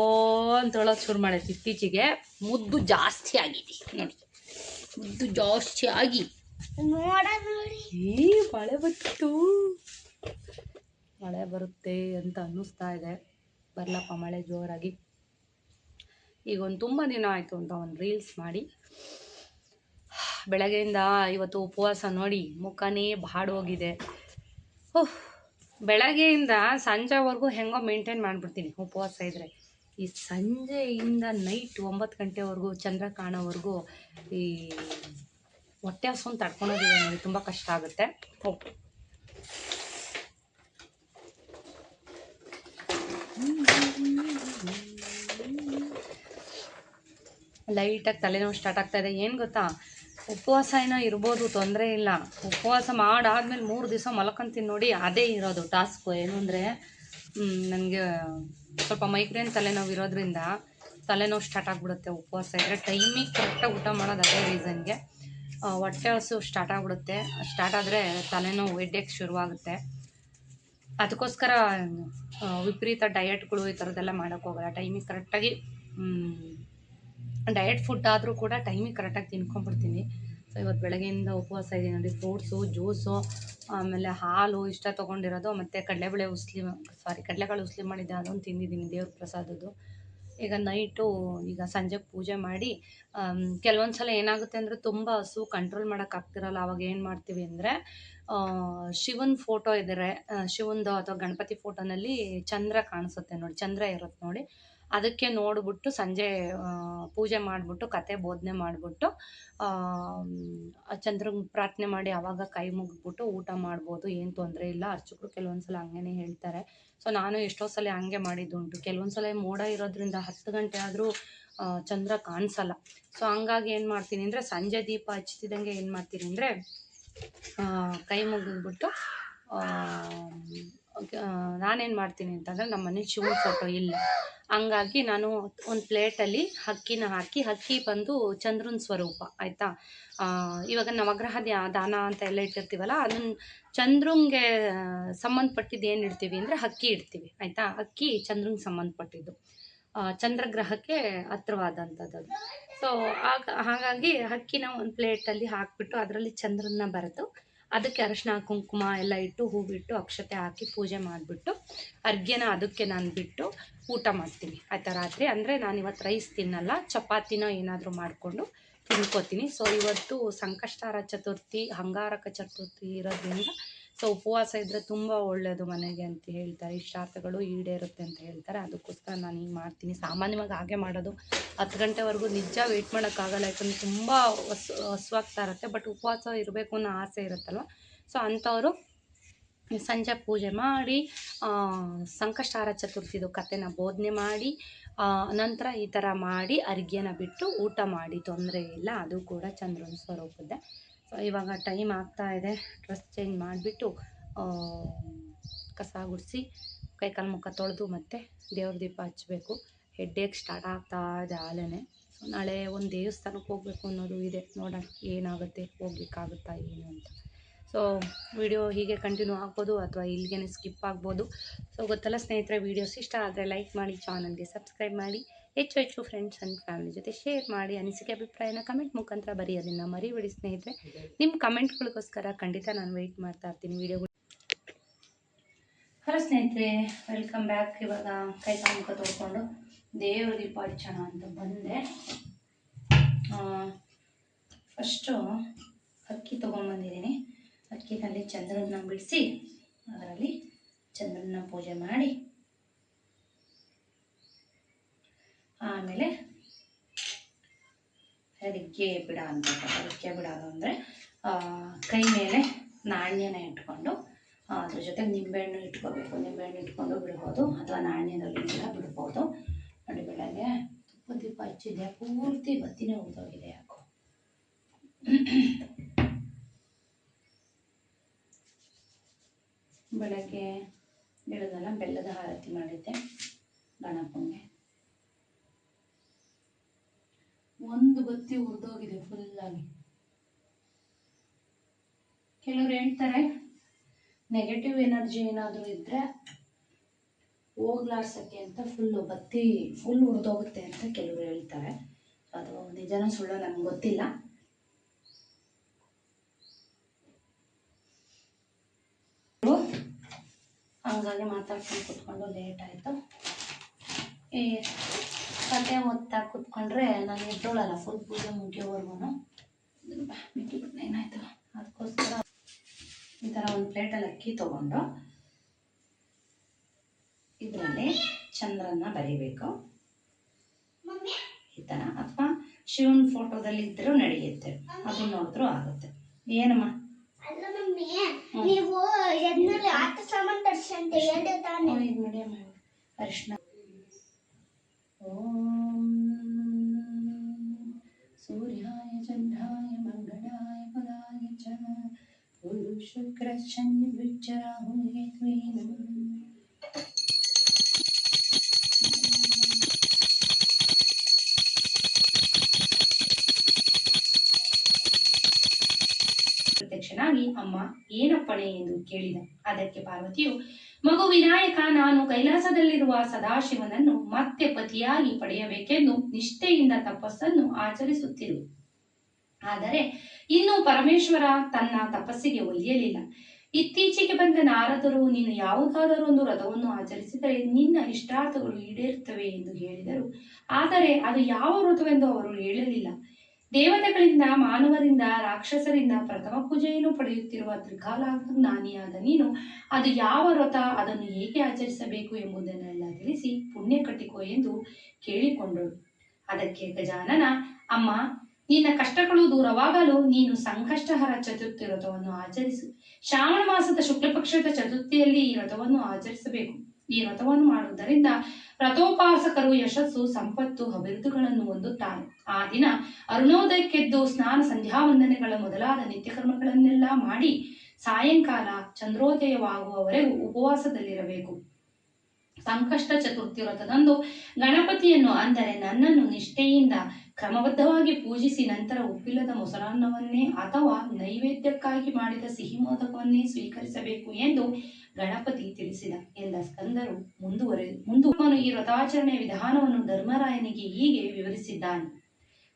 Speaker 2: ಅಂತ ಹೇಳೋದು ಶುರು ಮಾಡೈತಿ. ಇತ್ತೀಚೆಗೆ ಮುದ್ದು ಜಾಸ್ತಿ ಆಗಿದೆ ನೋಡಿ, ಮುದ್ದು ಜಾಸ್ತಿ ಆಗಿ. ಮಳೆ ಬಂತು, ಮಳೆ ಬರುತ್ತೆ ಅಂತ ಅನ್ನಿಸ್ತಾ ಇದೆ. ಬರ್ಲಪ್ಪ ಮಳೆ ಜೋರಾಗಿ. ಈಗ ತುಂಬ ದಿನ ಆಯಿತು ಅಂತ ಒಂದು ರೀಲ್ಸ್ ಮಾಡಿ. ಬೆಳಗ್ಗೆಯಿಂದ ಇವತ್ತು ಉಪವಾಸ ನೋಡಿ ಮುಖನೇ ಬಾಡೋಗಿದೆ. ಬೆಳಗ್ಗೆಯಿಂದ ಸಂಜೆವರೆಗೂ ಹೆಂಗೋ ಮೇಂಟೈನ್ ಮಾಡಿಬಿಡ್ತೀನಿ ಉಪವಾಸ ಇದ್ದರೆ. ಈ ಸಂಜೆಯಿಂದ ನೈಟ್ 9 ಗಂಟೆವರೆಗೂ ಚಂದ್ರ ಕಾಣೋವರೆಗೂ ಈ ಹೊಟ್ಟೆ ಹಸುವನ್ನು ತಡ್ಕೊಳೋದಿದೆ ನೋಡಿ, ತುಂಬ ಕಷ್ಟ ಆಗುತ್ತೆ. ಲೈಟಾಗಿ ತಲೆನೋವು ಸ್ಟಾರ್ಟ್ ಆಗ್ತಾಯಿದೆ. ಏನು ಗೊತ್ತಾ, ಉಪವಾಸ ಏನೋ ಇರ್ಬೋದು, ತೊಂದರೆ ಇಲ್ಲ. ಉಪವಾಸ ಮಾಡಾದ್ಮೇಲೆ 3 ದಿವಸ ಮಲ್ಕೊಂತೀನಿ ನೋಡಿ, ಅದೇ ಇರೋದು ಟಾಸ್ಕು. ಏನು ಅಂದರೆ ನನಗೆ ಸ್ವಲ್ಪ ಮೈಗ್ರೇನ್ ತಲೆನೋವು ಇರೋದ್ರಿಂದ ತಲೆನೋವು ಸ್ಟಾರ್ಟ್ ಆಗಿಬಿಡುತ್ತೆ. ಉಪವಾಸ ಇದ್ದರೆ ಟೈಮಿಗೆ ಕರೆಕ್ಟಾಗಿ ಊಟ ಮಾಡೋದು ಅದೇ ರೀಸನ್ಗೆ. ಹೊಟ್ಟೆ ಹಸು ಸ್ಟಾರ್ಟ್ ಆಗಿಬಿಡುತ್ತೆ. ಸ್ಟಾರ್ಟ್ ಆದರೆ ತಲೆನೋವು, ಹೆಡ್ಡೇಕ್ ಶುರುವಾಗುತ್ತೆ. ಅದಕ್ಕೋಸ್ಕರ ವಿಪರೀತ ಡಯಟ್ಗಳು ಈ ಥರದ್ದೆಲ್ಲ ಮಾಡೋಕ್ಕೋಗಲ್ಲ. ಟೈಮಿಗೆ ಕರೆಕ್ಟಾಗಿ ಡಯಟ್ ಫುಡ್ ಆದರೂ ಕೂಡ ಟೈಮಿಗೆ ಕರೆಕ್ಟಾಗಿ ತಿನ್ಕೊಂಡ್ಬಿಡ್ತೀನಿ. ಸೊ ಇವತ್ತು ಬೆಳಗ್ಗೆಯಿಂದ ಉಪವಾಸ ಇದ್ದೀನಿ ನೋಡಿ. ಫ್ರೂಟ್ಸು, ಜ್ಯೂಸು, ಆಮೇಲೆ ಹಾಲು ಇಷ್ಟ ತೊಗೊಂಡಿರೋದು, ಮತ್ತು ಕಡಲೆಕಾಳು ಉಸ್ಲಿ ಮಾಡಿದ್ದೆ, ಅದೊಂದು ತಿಂದಿದ್ದೀನಿ, ದೇವ್ರ ಪ್ರಸಾದದ್ದು. ಈಗ ನೈಟು, ಈಗ ಸಂಜೆಗೆ ಪೂಜೆ ಮಾಡಿ, ಕೆಲವೊಂದು ಸಲ ಏನಾಗುತ್ತೆ ಅಂದರೆ ತುಂಬ ಹಸು ಕಂಟ್ರೋಲ್ ಮಾಡೋಕ್ಕಾಗ್ತಿರಲ್ಲ. ಆವಾಗ ಏನು ಮಾಡ್ತೀವಿ ಅಂದರೆ, ಶಿವನ ಫೋಟೋ ಇದ್ದರೆ, ಶಿವಂದು ಅಥವಾ ಗಣಪತಿ ಫೋಟೋನಲ್ಲಿ ಚಂದ್ರ ಕಾಣಿಸುತ್ತೆ ನೋಡಿ, ಚಂದ್ರ ಇರುತ್ತೆ ನೋಡಿ, ಅದಕ್ಕೆ ನೋಡಿಬಿಟ್ಟು ಸಂಜೆ ಪೂಜೆ ಮಾಡಿಬಿಟ್ಟು ಕತೆ ಬೋಧನೆ ಮಾಡಿಬಿಟ್ಟು ಚಂದ್ರಂಗೆ ಪ್ರಾರ್ಥನೆ ಮಾಡಿ ಆವಾಗ ಕೈ ಮುಗಿದ್ಬಿಟ್ಟು ಊಟ ಮಾಡ್ಬೋದು, ಏನು ತೊಂದರೆ ಇಲ್ಲ. ಅರ್ಚಕರು ಕೆಲವೊಂದು ಸಲ ಹಂಗೇ ಹೇಳ್ತಾರೆ. ಸೊ ನಾನು ಎಷ್ಟೋ ಸಲ ಹಂಗೆ ಮಾಡಿದ್ದುಂಟು. ಕೆಲವೊಂದು ಸಲ ಮೋಡ ಇರೋದ್ರಿಂದ 10 ಗಂಟೆ ಆದರೂ ಚಂದ್ರ ಕಾಣಿಸಲ್ಲ. ಸೊ ಹಂಗಾಗಿ ಏನು ಮಾಡ್ತೀನಿ ಅಂದರೆ, ಸಂಜೆ ದೀಪ ಹಚ್ತಿದ್ದಂಗೆ ಏನು ಮಾಡ್ತೀನಿ ಅಂದರೆ, ಕೈ ಮುಗಿದ್ಬಿಟ್ಟು ನಾನೇನು ಮಾಡ್ತೀನಿ ಅಂತಂದರೆ, ನಮ್ಮ ಮನೇಲಿ ಶಿವನ ಫೋಟೋ ಇಲ್ಲ, ಹಂಗಾಗಿ ನಾನು ಒಂದು ಪ್ಲೇಟಲ್ಲಿ ಅಕ್ಕಿನ ಹಾಕಿ, ಅಕ್ಕಿ ಬಂದು ಚಂದ್ರನ ಸ್ವರೂಪ ಆಯಿತಾ. ಇವಾಗ ನವಗ್ರಹ ದಾನ ಅಂತ ಎಲ್ಲ ಇಟ್ಟಿರ್ತೀವಲ್ಲ, ಅದನ್ನು ಚಂದ್ರಂಗೆ ಸಂಬಂಧಪಟ್ಟಿದ್ದು ಏನು ಇಡ್ತೀವಿ ಅಂದರೆ ಅಕ್ಕಿ ಇಡ್ತೀವಿ ಆಯಿತಾ. ಅಕ್ಕಿ ಚಂದ್ರಂಗೆ ಸಂಬಂಧಪಟ್ಟಿದ್ದು, ಚಂದ್ರಗ್ರಹಕ್ಕೆ ಹತ್ರವಾದಂಥದ್ದು. ಸೊ ಹಾಗಾಗಿ ಅಕ್ಕಿನ ಒಂದು ಪ್ಲೇಟಲ್ಲಿ ಹಾಕಿಬಿಟ್ಟು ಅದರಲ್ಲಿ ಚಂದ್ರನ ಬರೆದು ಅದಕ್ಕೆ ಅರಿಶಿನ ಕುಂಕುಮ ಎಲ್ಲ ಇಟ್ಟು, ಹೂವಿಟ್ಟು, ಅಕ್ಷತೆ ಹಾಕಿ ಪೂಜೆ ಮಾಡಿಬಿಟ್ಟು ಅರ್ಘ್ಯನ ಅದಕ್ಕೆ ನಾನು ಬಿಟ್ಟು ಊಟ ಮಾಡ್ತೀನಿ ಆಯಿತಾ. ರಾತ್ರಿ ಅಂದರೆ ನಾನು ಇವತ್ತು ರೈಸ್ ತಿನ್ನಲ್ಲ, ಚಪಾತಿನ ಏನಾದರೂ ಮಾಡಿಕೊಂಡು ತಿನ್ಕೋತೀನಿ. ಸೊ ಇವತ್ತು ಸಂಕಷ್ಟಹಾರ ಚತುರ್ಥಿ, ಅಂಗಾರಕ ಚತುರ್ಥಿ ಇರೋದ್ರಿಂದ ಸೊ ಉಪವಾಸ ಇದ್ದರೆ ತುಂಬ ಒಳ್ಳೆಯದು ಮನೆಗೆ ಅಂತ ಹೇಳ್ತಾರೆ. ಇಷ್ಟಾರ್ಥಗಳು ಈಡೇರುತ್ತೆ ಅಂತ ಹೇಳ್ತಾರೆ. ಅದಕ್ಕೋಸ್ಕರ ನಾನು ಹಿಂಗೆ ಮಾಡ್ತೀನಿ. ಸಾಮಾನ್ಯವಾಗಿ ಹಾಗೆ ಮಾಡೋದು. 10 ಗಂಟೆವರೆಗೂ ನಿಜ ವೆಯ್ಟ್ ಮಾಡೋಕ್ಕಾಗಲ್ಲ, ಯಾಕಂದರೆ ತುಂಬ ಹಸುವಾಗ್ತಾ ಇರುತ್ತೆ. ಬಟ್ ಉಪವಾಸ ಇರಬೇಕು ಅನ್ನೋ ಆಸೆ ಇರುತ್ತಲ್ವ. ಸೊ ಅಂಥವರು ಸಂಜೆ ಪೂಜೆ ಮಾಡಿ, ಸಂಕಷ್ಟಹಾರ ಚತುರ್ಥಿದು ಕಥೆನ ಬೋಧನೆ ಮಾಡಿ, ನಂತರ ಈ ಥರ ಮಾಡಿ ಅರ್ಘ್ಯನ ಬಿಟ್ಟು ಊಟ ಮಾಡಿ, ತೊಂದರೆ ಇಲ್ಲ. ಅದು ಕೂಡ ಚಂದ್ರನ ಸ್ವರೂಪದ್ದೇ. ಸೊ ಇವಾಗ ಟೈಮ್ ಆಗ್ತಾಯಿದೆ. ಡ್ರೆಸ್ ಚೇಂಜ್ ಮಾಡಿಬಿಟ್ಟು ಕಸ ಗುಡಿಸಿ, ಕೈಕಾಲು ಮುಖ ತೊಳೆದು ಮತ್ತೆ ದೇವ್ರ ದೀಪ ಹಚ್ಚಬೇಕು. ಹೆಡ್ಡೇಕ್ ಸ್ಟಾರ್ಟ್ ಆಗ್ತಾ ಇದೆ ಆಲೇ. ಸೊ ನಾಳೆ ಒಂದು ದೇವಸ್ಥಾನಕ್ಕೆ ಹೋಗಬೇಕು ಅನ್ನೋದು ಇದೆ. ನೋಡೋಣ ಏನಾಗುತ್ತೆ, ಹೋಗ್ಲಿಕ್ಕಾಗುತ್ತಾ ಏನು ಅಂತ. ಸೊ ವಿಡಿಯೋ ಹೀಗೆ ಕಂಟಿನ್ಯೂ ಆಗ್ಬೋದು ಅಥವಾ ಇಲ್ಲಿಗೆ ಸ್ಕಿಪ್ ಆಗ್ಬೋದು. ಸೊ ಗೊತ್ತಲ್ಲ ಸ್ನೇಹಿತರೆ, ವೀಡಿಯೋಸ್ ಇಷ್ಟ ಆದರೆ ಲೈಕ್ ಮಾಡಿ, ಚಾನಲ್ಗೆ ಸಬ್ಸ್ಕ್ರೈಬ್ ಮಾಡಿ, ಹೆಚ್ಚು ಫ್ರೆಂಡ್ಸ್ ಆ್ಯಂಡ್ ಫ್ಯಾಮಿಲಿ ಜೊತೆ ಶೇರ್ ಮಾಡಿ, ಅನಿಸಿಕೆ ಅಭಿಪ್ರಾಯನ ಕಮೆಂಟ್ ಮುಖಾಂತರ ಬರೆಯೋದನ್ನು ಮರಿಬೇಡಿ ಸ್ನೇಹಿತರೆ. ನಿಮ್ಮ ಕಮೆಂಟ್ಗಳಿಗೋಸ್ಕರ ಖಂಡಿತ ನಾನು ವೆಯ್ಟ್ ಮಾಡ್ತಾ ಇರ್ತೀನಿ ವಿಡಿಯೋಗಳು. ಹಲೋ ಸ್ನೇಹಿತರೆ, ವೆಲ್ಕಮ್ ಬ್ಯಾಕ್. ಇವಾಗ ಕೈ ಮುಖ ತೊಳ್ಕೊಂಡು ದೇವ್ರ ದೀಪ ಹಚ್ಚೋಣ ಅಂತ ಬಂದೆ. ಫಸ್ಟು ಅಕ್ಕಿ ತೊಗೊಂಬಂದಿದ್ದೀನಿ. ಅಕ್ಕಿನಲ್ಲಿ ಚಂದ್ರನ ಬಿಡಿಸಿ ಅದರಲ್ಲಿ ಚಂದ್ರನ ಪೂಜೆ ಮಾಡಿ, ಆಮೇಲೆ ಅದಕ್ಕೆ ಬಿಡ ಅಂತ. ಅದಕ್ಕೆ ಬಿಡೋದು ಅಂದರೆ ಕೈ ಮೇಲೆ ನಾಣ್ಯನ ಇಟ್ಕೊಂಡು ಅದ್ರ ಜೊತೆ ನಿಂಬೆಹಣ್ಣು ಇಟ್ಕೋಬೇಕು. ನಿಂಬೆಹಣ್ಣು ಇಟ್ಕೊಂಡು ಬಿಡ್ಬೋದು ಅಥವಾ ನಾಣ್ಯದಲ್ಲಿ ಕೂಡ ಬಿಡ್ಬೋದು. ನೋಡಿ, ಬೆಳಗ್ಗೆ ತುಪ್ಪ ದೀಪ ಹಚ್ಚಿದೆ, ಪೂರ್ತಿ ಬತ್ತಿನೇ ಉಳಿದೋಗಿದೆ ಯಾಕೋ. ಬೆಳಗ್ಗೆ ಬೆಳಗಲ್ಲ ಬೆಲ್ಲದ ಆರತಿ ಮಾಡಿದ್ದೆ ಗಣಪಂಗೆ. ಒಂದು ಬತ್ತಿ ಉರಿದೋಗಿದೆ ಫುಲ್ಲಾಗಿ. ಕೆಲವ್ರು ಹೇಳ್ತಾರೆ ನೆಗೆಟಿವ್ ಎನರ್ಜಿ ಏನಾದರೂ ಇದ್ದರೆ ಹೋಗ್ಲಾಡ್ಸಕ್ಕೆ ಅಂತ ಬತ್ತಿ ಫುಲ್ ಉರಿದೋಗುತ್ತೆ ಅಂತ ಕೆಲವರು ಹೇಳ್ತಾರೆ. ಅದು ನಿಜನ ಸುಳ್ಳು ನನಗೆ ಗೊತ್ತಿಲ್ಲ. ಹಂಗಾಗಿ ಮಾತಾಡ್ಕೊಂಡು ಕುತ್ಕೊಂಡು ಲೇಟ್ ಆಯಿತು. ಈ ಕತೆ ಓದ್ತಾ ಕುತ್ಕೊಂಡ್ರೆ ನಾನು ಎದ್ದೋಳಲ್ಲ ಫುಲ್ ಪೂಜೆ ಮುಗಿಯೋವರೆಗೂ. ಏನಾಯಿತು, ಅದಕ್ಕೋಸ್ಕರ ಈ ಥರ ಒಂದು ಪ್ಲೇಟಲ್ಲಿ ಅಕ್ಕಿ ತೊಗೊಂಡು ಇದರಲ್ಲಿ ಚಂದ್ರನ ಬರೀಬೇಕು ಈ ಥರ. ಅಥವಾ ಶಿವನ ಫೋಟೋದಲ್ಲಿ ಇದ್ರೂ ನಡೆಯುತ್ತೆ, ಅದು ನೋಡಿದ್ರೂ ಆಗುತ್ತೆ. ಏನಮ್ಮ ಅರಿಶಿನ. ಓಂ ಸೂರ್ಯಾಯ ಚಂದ್ರಾಯ ಮಂಗಳಾಯ ಬುಧಾಯ ಚ ಗುರು ಶುಕ್ರ ಶನಿ ರುಚ ರಾಹುಗೆ ತ್ವೇ ನಮಃ. ಪ್ರತ್ಯಕ್ಷನಾಗಿ ಅಮ್ಮ ಏನಪ್ಪಣೆ ಎಂದು ಕೇಳಿದ. ಅದಕ್ಕೆ ಪಾರ್ವತಿಯು, ಮಗು ವಿನಾಯಕ, ನಾನು ಕೈಲಾಸದಲ್ಲಿರುವ ಸದಾಶಿವನನ್ನು ಮತ್ತೆ ಪತಿಯಾಗಿ ಪಡೆಯಬೇಕೆಂದು ನಿಷ್ಠೆಯಿಂದ ತಪಸ್ಸನ್ನು ಆಚರಿಸುತ್ತಿರು. ಆದರೆ ಇನ್ನು ಪರಮೇಶ್ವರ ತನ್ನ ತಪಸ್ಸಿಗೆ ಒಲಿಯಲಿಲ್ಲ. ಇತ್ತೀಚೆಗೆ ಬಂದ ನಾರದರು, ನೀನು ಯಾವುದಾದರೂ ಒಂದು ವ್ರತವನ್ನು ಆಚರಿಸಿದರೆ ನಿನ್ನ ಇಷ್ಟಾರ್ಥಗಳು ಈಡೇರುತ್ತವೆ ಎಂದು ಹೇಳಿದರು. ಆದರೆ ಅದು ಯಾವ ವ್ರತವೆಂದು ಅವರು ಹೇಳಲಿಲ್ಲ. ದೇವತೆಗಳಿಂದ, ಮಾನವರಿಂದ, ರಾಕ್ಷಸರಿಂದ ಪ್ರಥಮ ಪೂಜೆಯನ್ನು ಪಡೆಯುತ್ತಿರುವ ತ್ರಿಕಾಲಾಜ್ಞಾನಿಯಾದ ನೀನು ಅದು ಯಾವ ವ್ರತ, ಅದನ್ನು ಹೇಗೆ ಆಚರಿಸಬೇಕು ಎಂಬುದನ್ನೆಲ್ಲ ತಿಳಿಸಿ ಪುಣ್ಯ ಕಟ್ಟಿಕೋ ಎಂದು ಕೇಳಿಕೊಂಡಳು. ಅದಕ್ಕೆ ಗಜಾನನ, ಅಮ್ಮ, ನಿನ್ನ ಕಷ್ಟಗಳು ದೂರವಾಗಲು ನೀನು ಸಂಕಷ್ಟಹರ ಚತುರ್ಥಿ ವ್ರತವನ್ನು ಆಚರಿಸು. ಶ್ರಾವಣ ಮಾಸದ ಶುಕ್ಲ ಪಕ್ಷದ ಚತುರ್ಥಿಯಲ್ಲಿ ಈ ವ್ರತವನ್ನು ಆಚರಿಸಬೇಕು. ಈ ವ್ರತವನ್ನು ಮಾಡುವುದರಿಂದ ವ್ರತೋಪಾಸಕರು ಯಶಸ್ಸು, ಸಂಪತ್ತು, ಅಭಿವೃದ್ಧಿಗಳನ್ನು ಹೊಂದುತ್ತಾರೆ. ಆ ದಿನ ಅರುಣೋದಯಕ್ಕೆದ್ದು ಸ್ನಾನ, ಸಂಧ್ಯಾ ವಂದನೆಗಳ ಮೊದಲಾದ ನಿತ್ಯಕರ್ಮಗಳನ್ನೆಲ್ಲ ಮಾಡಿ ಸಾಯಂಕಾಲ ಚಂದ್ರೋದಯವಾಗುವವರೆಗೂ ಉಪವಾಸದಲ್ಲಿರಬೇಕು. ಸಂಕಷ್ಟ ಚತುರ್ಥಿ ವ್ರತದಂದು ಗಣಪತಿಯನ್ನು, ಅಂದರೆ ನನ್ನನ್ನು ನಿಷ್ಠೆಯಿಂದ ಕ್ರಮಬದ್ಧವಾಗಿ ಪೂಜಿಸಿ ನಂತರ ಉಪ್ಪಿಲ್ಲದ ಮೊಸರನ್ನವನ್ನೇ ಅಥವಾ ನೈವೇದ್ಯಕ್ಕಾಗಿ ಮಾಡಿದ ಸಿಹಿ ಮೋದಕವನ್ನೇ ಸ್ವೀಕರಿಸಬೇಕು ಎಂದು ಗಣಪತಿ ತಿಳಿಸಿದ ಎಂದ ಸ್ಕಂದರು ಮುಂದುವರೆದು ಈ ವ್ರತಾಚರಣೆಯ ವಿಧಾನವನ್ನು ಧರ್ಮರಾಯನಿಗೆ ಹೀಗೆ ವಿವರಿಸಿದ್ದಾನೆ.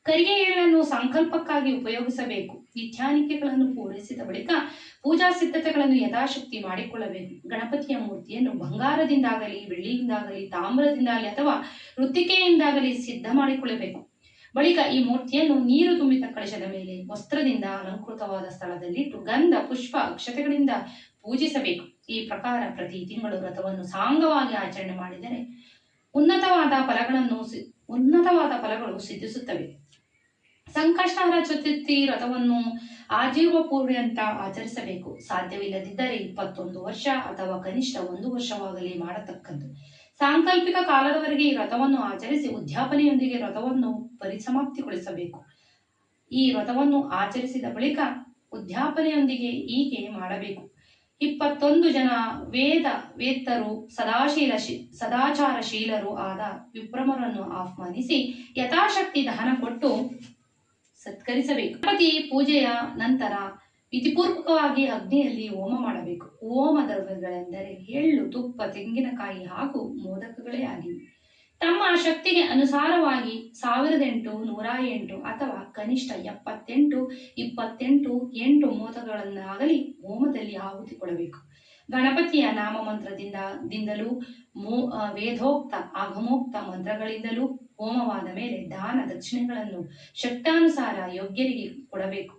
Speaker 2: ಕರಿಗೆ ಎಳ್ಳನ್ನು ಸಂಕಲ್ಪಕ್ಕಾಗಿ ಉಪಯೋಗಿಸಬೇಕು. ನಿತ್ಯಾನಿತ್ಯಗಳನ್ನು ಪೂರೈಸಿದ ಬಳಿಕ ಪೂಜಾ ಸಿದ್ಧತೆಗಳನ್ನು ಯಥಾಶಕ್ತಿ ಮಾಡಿಕೊಳ್ಳಬೇಕು. ಗಣಪತಿಯ ಮೂರ್ತಿಯನ್ನು ಬಂಗಾರದಿಂದಾಗಲಿ, ಬೆಳ್ಳಿಯಿಂದಾಗಲಿ, ತಾಮ್ರದಿಂದಾಗಲಿ ಅಥವಾ ವೃತ್ತಿಕೆಯಿಂದಾಗಲಿ ಸಿದ್ಧ ಮಾಡಿಕೊಳ್ಳಬೇಕು. ಬಳಿಕ ಈ ಮೂರ್ತಿಯನ್ನು ನೀರು ತುಂಬಿದ ಕಳಶದ ಮೇಲೆ ವಸ್ತ್ರದಿಂದ ಅಲಂಕೃತವಾದ ಸ್ಥಳದಲ್ಲಿಟ್ಟು ಗಂಧ, ಪುಷ್ಪ, ಅಕ್ಷತೆಗಳಿಂದ ಪೂಜಿಸಬೇಕು. ಈ ಪ್ರಕಾರ ಪ್ರತಿ ತಿಂಗಳು ವ್ರತವನ್ನು ಸಾಂಗವಾಗಿ ಆಚರಣೆ ಮಾಡಿದರೆ ಉನ್ನತವಾದ ಫಲಗಳು ಸಿದ್ಧಿಸುತ್ತವೆ. ಸಂಕಷ್ಟಹರ ಚತುರ್ಥಿ ವ್ರತವನ್ನು ಆಜೀವ ಪೂರ್ಣಂತ ಆಚರಿಸಬೇಕು. ಸಾಧ್ಯವಿಲ್ಲದಿದ್ದರೆ 21 ವರ್ಷ ಅಥವಾ ಕನಿಷ್ಠ 1 ವರ್ಷವಾಗಲಿ ಮಾಡತಕ್ಕದ್ದು. ಸಾಂಕಲ್ಪಿಕ ಕಾಲದವರೆಗೆ ಈ ವ್ರತವನ್ನು ಆಚರಿಸಿ ಉದ್ಯಾಪನೆಯೊಂದಿಗೆ ವ್ರತವನ್ನು ಪರಿಸಮಾಪ್ತಿಗೊಳಿಸಬೇಕು. ಈ ವ್ರತವನ್ನು ಆಚರಿಸಿದ ಬಳಿಕ ಉದ್ಯಾಪನೆಯೊಂದಿಗೆ ಹೀಗೆ ಮಾಡಬೇಕು. 21 ಜನ ವೇತ್ತರು ಸದಾಚಾರಶೀಲರು ಆದ ವಿಪ್ರಮರನ್ನು ಆಹ್ವಾನಿಸಿ ಯಥಾಶಕ್ತಿ ದಹನ ಕೊಟ್ಟು ಸತ್ಕರಿಸಬೇಕು. ಗಣಪತಿ ಪೂಜೆಯ ನಂತರ ವಿಧಿಪೂರ್ವಕವಾಗಿ ಅಗ್ನಿಯಲ್ಲಿ ಹೋಮ ಮಾಡಬೇಕು. ಹೋಮ ದ್ರವ್ಯಗಳೆಂದರೆ ಎಳ್ಳು, ತುಪ್ಪ, ತೆಂಗಿನಕಾಯಿ ಹಾಗೂ ಮೋದಕಗಳೇ ಆಗಿವೆ. ತಮ್ಮ ಶಕ್ತಿಗೆ ಅನುಸಾರವಾಗಿ 1008, 108 ಅಥವಾ ಕನಿಷ್ಠ 78, 28 8 ಮೋದಕಗಳನ್ನಾಗಲಿ ಹೋಮದಲ್ಲಿ ಆಹುತಿ ಕೊಡಬೇಕು. ಗಣಪತಿಯ ನಾಮಮಂತ್ರದಿಂದಲೂ ವೇದೋಕ್ತ ಆಗಮೋಕ್ತ ಮಂತ್ರಗಳಿಂದಲೂ ಹೋಮವಾದ ಮೇಲೆ ದಾನ ದಕ್ಷಿಣೆಗಳನ್ನು ಶಕ್ತಾನುಸಾರ ಯೋಗ್ಯರಿಗೆ ಕೊಡಬೇಕು.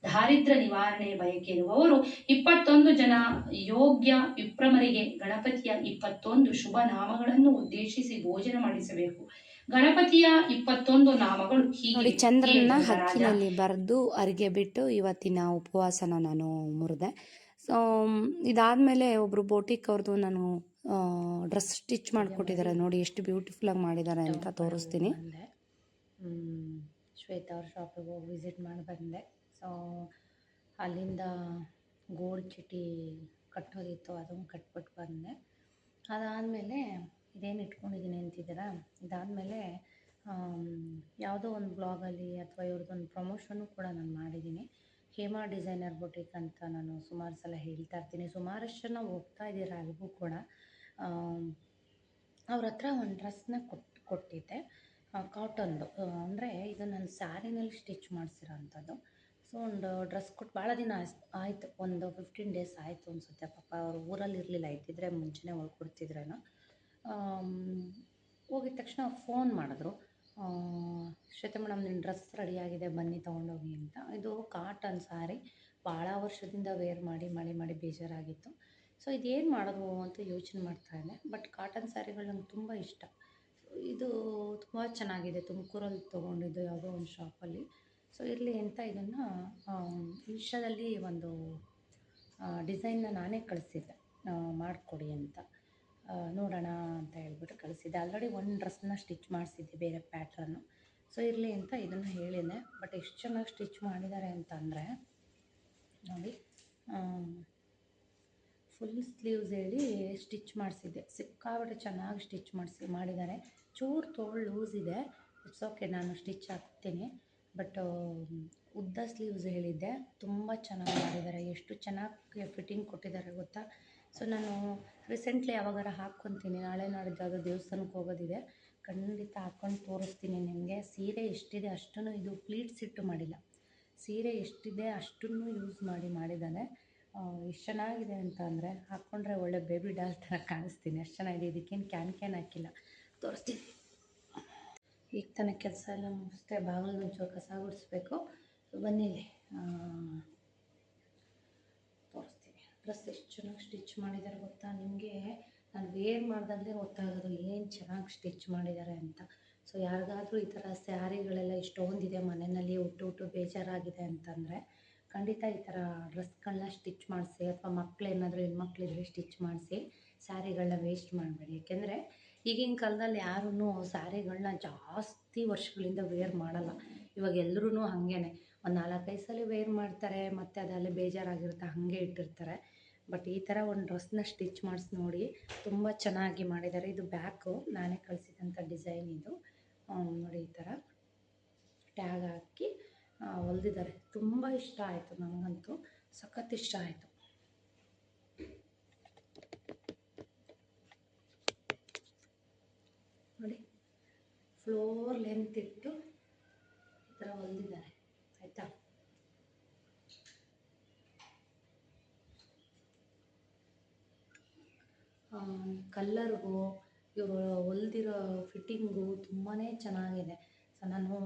Speaker 2: ದಾರಿದ್ರ್ಯ ನಿವಾರಣೆ ಬಯಕೆ ಇರುವವರು 21 ಜನ ಯೋಗ್ಯ ವಿಪ್ರಮರಿಗೆ ಗಣಪತಿಯ 21 ಶುಭ ನಾಮಗಳನ್ನು ಉದ್ದೇಶಿಸಿ ಭೋಜನ ಮಾಡಿಸಬೇಕು. ಗಣಪತಿಯ 21 ನಾಮಗಳು ಹೀಗೆ.
Speaker 1: ನೋಡಿ, ಚಂದ್ರನ ಹಕ್ಕಿನಲ್ಲಿ ಬರೆದು ಅರಿಗೆ ಬಿಟ್ಟು ಇವತ್ತಿನ ಉಪವಾಸನ ನಾನು ಮುರಿದೆ. ಸೊ ಇದಾದಮೇಲೆ ಒಬ್ಬರು ಬೋಟಿಕ್ ಅವ್ರದ್ದು ನಾನು ಡ್ರೆಸ್ ಸ್ಟಿಚ್ ಮಾಡಿಕೊಟ್ಟಿದ್ದಾರೆ. ನೋಡಿ ಎಷ್ಟು ಬ್ಯೂಟಿಫುಲ್ಲಾಗಿ ಮಾಡಿದ್ದಾರೆ ಅಂತ ತೋರಿಸ್ತೀನಿ.
Speaker 3: ಶ್ವೇತಾ ಅವ್ರ ಶಾಪಿಗೆ ಹೋಗಿ ವಿಸಿಟ್ ಮಾಡಿ ಬಂದೆ. ಸೊ ಅಲ್ಲಿಂದ ಗೋಲ್ಡ್ ಚೀಟಿ ಕಟ್ಟೋದಿತ್ತು, ಅದನ್ನು ಕಟ್ಬಿಟ್ಟು ಬಂದೆ. ಅದಾದಮೇಲೆ ಇದೇನು ಇಟ್ಕೊಂಡಿದ್ದೀನಿ ಅಂತಿದ್ದೀರಾ, ಇದಾದಮೇಲೆ ಯಾವುದೋ ಒಂದು ಬ್ಲಾಗಲ್ಲಿ ಅಥವಾ ಇವ್ರದ್ದೊಂದು ಪ್ರಮೋಷನ್ನು ಕೂಡ ನಾನು ಮಾಡಿದ್ದೀನಿ. ಹೇಮಾ ಡಿಸೈನರ್ ಬೊಟಿಕ್ ಅಂತ ನಾನು ಸುಮಾರು ಸಲ ಹೇಳ್ತಾ ಇರ್ತೀನಿ. ಸುಮಾರಷ್ಟು ಜನ ಹೋಗ್ತಾ ಇದ್ದೀರಾ ಅಲ್ಲಿಗೂ ಕೂಡ. ಅವ್ರ ಹತ್ರ ಒಂದು ಡ್ರೆಸ್ನ ಕೊಟ್ಟಿದ್ದೆ, ಕಾಟನ್ದು. ಅಂದರೆ ಇದು ನಾನು ಸ್ಯಾರಿನಲ್ಲಿ ಸ್ಟಿಚ್ ಮಾಡಿಸಿರೋ ಅಂಥದ್ದು. ಸೊ ಒಂದು ಡ್ರೆಸ್ ಕೊಟ್ಟು ಭಾಳ ದಿನ ಆಯಿತು, ಒಂದು 15 ಡೇಸ್ ಆಯಿತು ಅನಿಸುತ್ತೆ. ಪಾಪ ಅವರು ಊರಲ್ಲಿ ಇರಲಿಲ್ಲ, ಇದ್ದಿದ್ರೆ ಮುಂಚೆನೇ ಹೊಲ್ಕೊಡ್ತಿದ್ರೇನೋ. ಹೋಗಿದ ತಕ್ಷಣ ಅವ್ರು ಫೋನ್ ಮಾಡಿದ್ರು, ಶ್ವೇತಾ ಮೇಡಮ್ ನಿನ್ನ ಡ್ರೆಸ್ ರೆಡಿಯಾಗಿದೆ, ಬನ್ನಿ ತೊಗೊಂಡೋಗಿ ಅಂತ. ಇದು ಕಾಟನ್ ಸ್ಯಾರಿ, ಭಾಳ ವರ್ಷದಿಂದ ವೇರ್ ಮಾಡಿ ಮಾಡಿ ಮಾಡಿ ಬೇಜಾರಾಗಿತ್ತು. ಸೊ ಇದೇನು ಮಾಡೋದು ಅಂತ ಯೋಚನೆ ಮಾಡ್ತಾಯಿದ್ದೆ. ಬಟ್ ಕಾಟನ್ ಸ್ಯಾರಿಗಳು ನಂಗೆ ತುಂಬ ಇಷ್ಟ. ಇದು ತುಂಬ ಚೆನ್ನಾಗಿದೆ, ತುಮಕೂರಲ್ಲಿ ತೊಗೊಂಡಿದ್ದು ಯಾವುದೋ ಒಂದು ಶಾಪಲ್ಲಿ. ಸೊ ಇರಲಿ ಅಂತ ಇದನ್ನು ಇನ್ಸ್ಟಾದಲ್ಲಿ ಒಂದು ಡಿಸೈನ್ನ ನಾನೇ ಕಳಿಸಿದ್ದೆ, ಮಾಡಿಕೊಡಿ ಅಂತ. ನೋಡೋಣ ಅಂತ ಹೇಳ್ಬಿಟ್ಟು ಕಳಿಸಿದ್ದೆ. ಆಲ್ರೆಡಿ ಒಂದು ಡ್ರೆಸ್ನ ಸ್ಟಿಚ್ ಮಾಡಿಸಿದ್ದೆ ಬೇರೆ ಪ್ಯಾಟ್ರನ್ನು. ಸೊ ಇರಲಿ ಅಂತ ಇದನ್ನು ಹೇಳಿದ್ದೆ. ಬಟ್ ಎಷ್ಟು ಚೆನ್ನಾಗಿ ಸ್ಟಿಚ್ ಮಾಡಿದ್ದಾರೆ ಅಂತಂದರೆ ನೋಡಿ, ಫುಲ್ ಸ್ಲೀವ್ಸ್ ಹೇಳಿ ಸ್ಟಿಚ್ ಮಾಡಿಸಿದ್ದೆ. ಸಿಕ್ಕಾಬಿಟ್ಟೆ ಚೆನ್ನಾಗಿ ಸ್ಟಿಚ್ ಮಾಡಿದ್ದಾರೆ. ಚೂರು ತೋಳು ಲೂಸ್ ಇದೆ, ಇಟ್ಸ್ ಓಕೆ, ನಾನು ಸ್ಟಿಚ್ ಹಾಕ್ತೀನಿ. ಬಟ್ ಉದ್ದ ಸ್ಲೀವ್ಸ್ ಹೇಳಿದ್ದೆ, ತುಂಬ ಚೆನ್ನಾಗಿ ಮಾಡಿದ್ದಾರೆ. ಎಷ್ಟು ಚೆನ್ನಾಗಿ ಫಿಟ್ಟಿಂಗ್ ಕೊಟ್ಟಿದ್ದಾರೆ ಗೊತ್ತಾ. ಸೊ ನಾನು ರೀಸೆಂಟ್ಲಿ ಯಾವಾಗಾರ ಹಾಕ್ಕೊತೀನಿ, ನಾಳೆ ನಾಡಿದ್ದು ಯಾವುದೋ ದೇವಸ್ಥಾನಕ್ಕೆ ಹೋಗೋದಿದೆ, ಖಂಡಿತ ಹಾಕ್ಕೊಂಡು ತೋರಿಸ್ತೀನಿ ನಿಮಗೆ. ಸೀರೆ ಎಷ್ಟಿದೆ ಅಷ್ಟನ್ನು, ಇದು ಪ್ಲೀಟ್ಸ್ ಇಟ್ಟು ಮಾಡಿಲ್ಲ, ಸೀರೆ ಎಷ್ಟಿದೆ ಅಷ್ಟನ್ನು ಯೂಸ್ ಮಾಡಿದ್ದಾನೆ. ಎಷ್ಟು ಚೆನ್ನಾಗಿದೆ ಅಂತ ಅಂದರೆ, ಹಾಕ್ಕೊಂಡ್ರೆ ಒಳ್ಳೆ ಬೇಬಿ ಡಾಲ್ ಥರ ಕಾಣಿಸ್ತೀನಿ, ಅಷ್ಟು ಚೆನ್ನಾಗಿದೆ. ಇದಕ್ಕೇನು ಕ್ಯಾನ್ ಹಾಕಿಲ್ಲ, ತೋರಿಸ್ತೀನಿ. ಈಗ ತಾನೇ ಕೆಲಸ ಎಲ್ಲ ಮುಗಿಸ್ದೆ, ಬಾಗಿಲು ಮುಂಚೆ ಕಸ ಗುಡಿಸ್ಬೇಕು. ಬನ್ನಿಲ್ಲಿ ತೋರಿಸ್ತೀನಿ. ಡ್ರೆಸ್ ಎಷ್ಟು ಚೆನ್ನಾಗಿ ಸ್ಟಿಚ್ ಮಾಡಿದ್ದಾರೆ ಗೊತ್ತಾ. ನಿಮಗೆ ನಾನು ವೇರ್ ಮಾಡ್ದಾಗಲೇ ಗೊತ್ತಾಗೋದು ಏನು ಚೆನ್ನಾಗಿ ಸ್ಟಿಚ್ ಮಾಡಿದ್ದಾರೆ ಅಂತ. ಸೊ ಯಾರಿಗಾದರೂ ಈ ಥರ ಸ್ಯಾರಿಗಳೆಲ್ಲ ಇಷ್ಟೊಂದಿದೆ ಮನೆಯಲ್ಲಿ, ಉಟ್ಟು ಬೇಜಾರಾಗಿದೆ ಅಂತಂದರೆ ಖಂಡಿತ ಈ ಥರ ಡ್ರೆಸ್ಗಳನ್ನ ಸ್ಟಿಚ್ ಮಾಡಿಸಿ, ಅಥವಾ ಮಕ್ಕಳೇನಾದರೂ ಹೆಣ್ಮಕ್ಳಿದ್ರೆ ಸ್ಟಿಚ್ ಮಾಡಿಸಿ ಸ್ಯಾರಿಗಳನ್ನ ವೇಸ್ಟ್ ಮಾಡಬೇಡಿ. ಯಾಕೆಂದರೆ ಈಗಿನ ಕಾಲದಲ್ಲಿ ಯಾರೂ ಸ್ಯಾರಿಗಳನ್ನ ಜಾಸ್ತಿ ವರ್ಷಗಳಿಂದ ವೇರ್ ಮಾಡಲ್ಲ. ಇವಾಗ ಎಲ್ಲರೂ ಹಾಗೇ ಒಂದು 4-5 ಸಲ ವೇರ್ ಮಾಡ್ತಾರೆ, ಮತ್ತು ಅದಲ್ಲೇ ಬೇಜಾರಾಗಿರುತ್ತೆ, ಹಾಗೆ ಇಟ್ಟಿರ್ತಾರೆ. ಬಟ್ ಈ ಥರ ಒಂದು ಡ್ರೆಸ್ನ ಸ್ಟಿಚ್ ಮಾಡಿಸಿ ನೋಡಿ, ತುಂಬ ಚೆನ್ನಾಗಿ ಮಾಡಿದ್ದಾರೆ. ಇದು ಬ್ಯಾಕು ನಾನೇ ಕಳಿಸಿದಂಥ ಡಿಸೈನ್ ಇದು. ನೋಡಿ ಈ ಥರ ಟ್ಯಾಗ್ ಹಾಕಿ ಹೊಲ್ದಿದ್ದಾರೆ. ತುಂಬ ಇಷ್ಟ ಆಯಿತು, ನನಗಂತೂ ಸಖತ್ ಇಷ್ಟ ಆಯಿತು. ನೋಡಿ, ಫ್ಲೋರ್ ಲೆಂತ್ ಇಟ್ಟು ಈ ಥರ ಹೊಲ್ದಿದ್ದಾರೆ, ಆಯಿತಾ. ಕಲ್ಲರ್ಗೂ ಇವರು ಹೊಲ್ದಿರೋ ಫಿಟ್ಟಿಂಗು ತುಂಬಾ ಚೆನ್ನಾಗಿದೆ. ಸೊ ನಾನು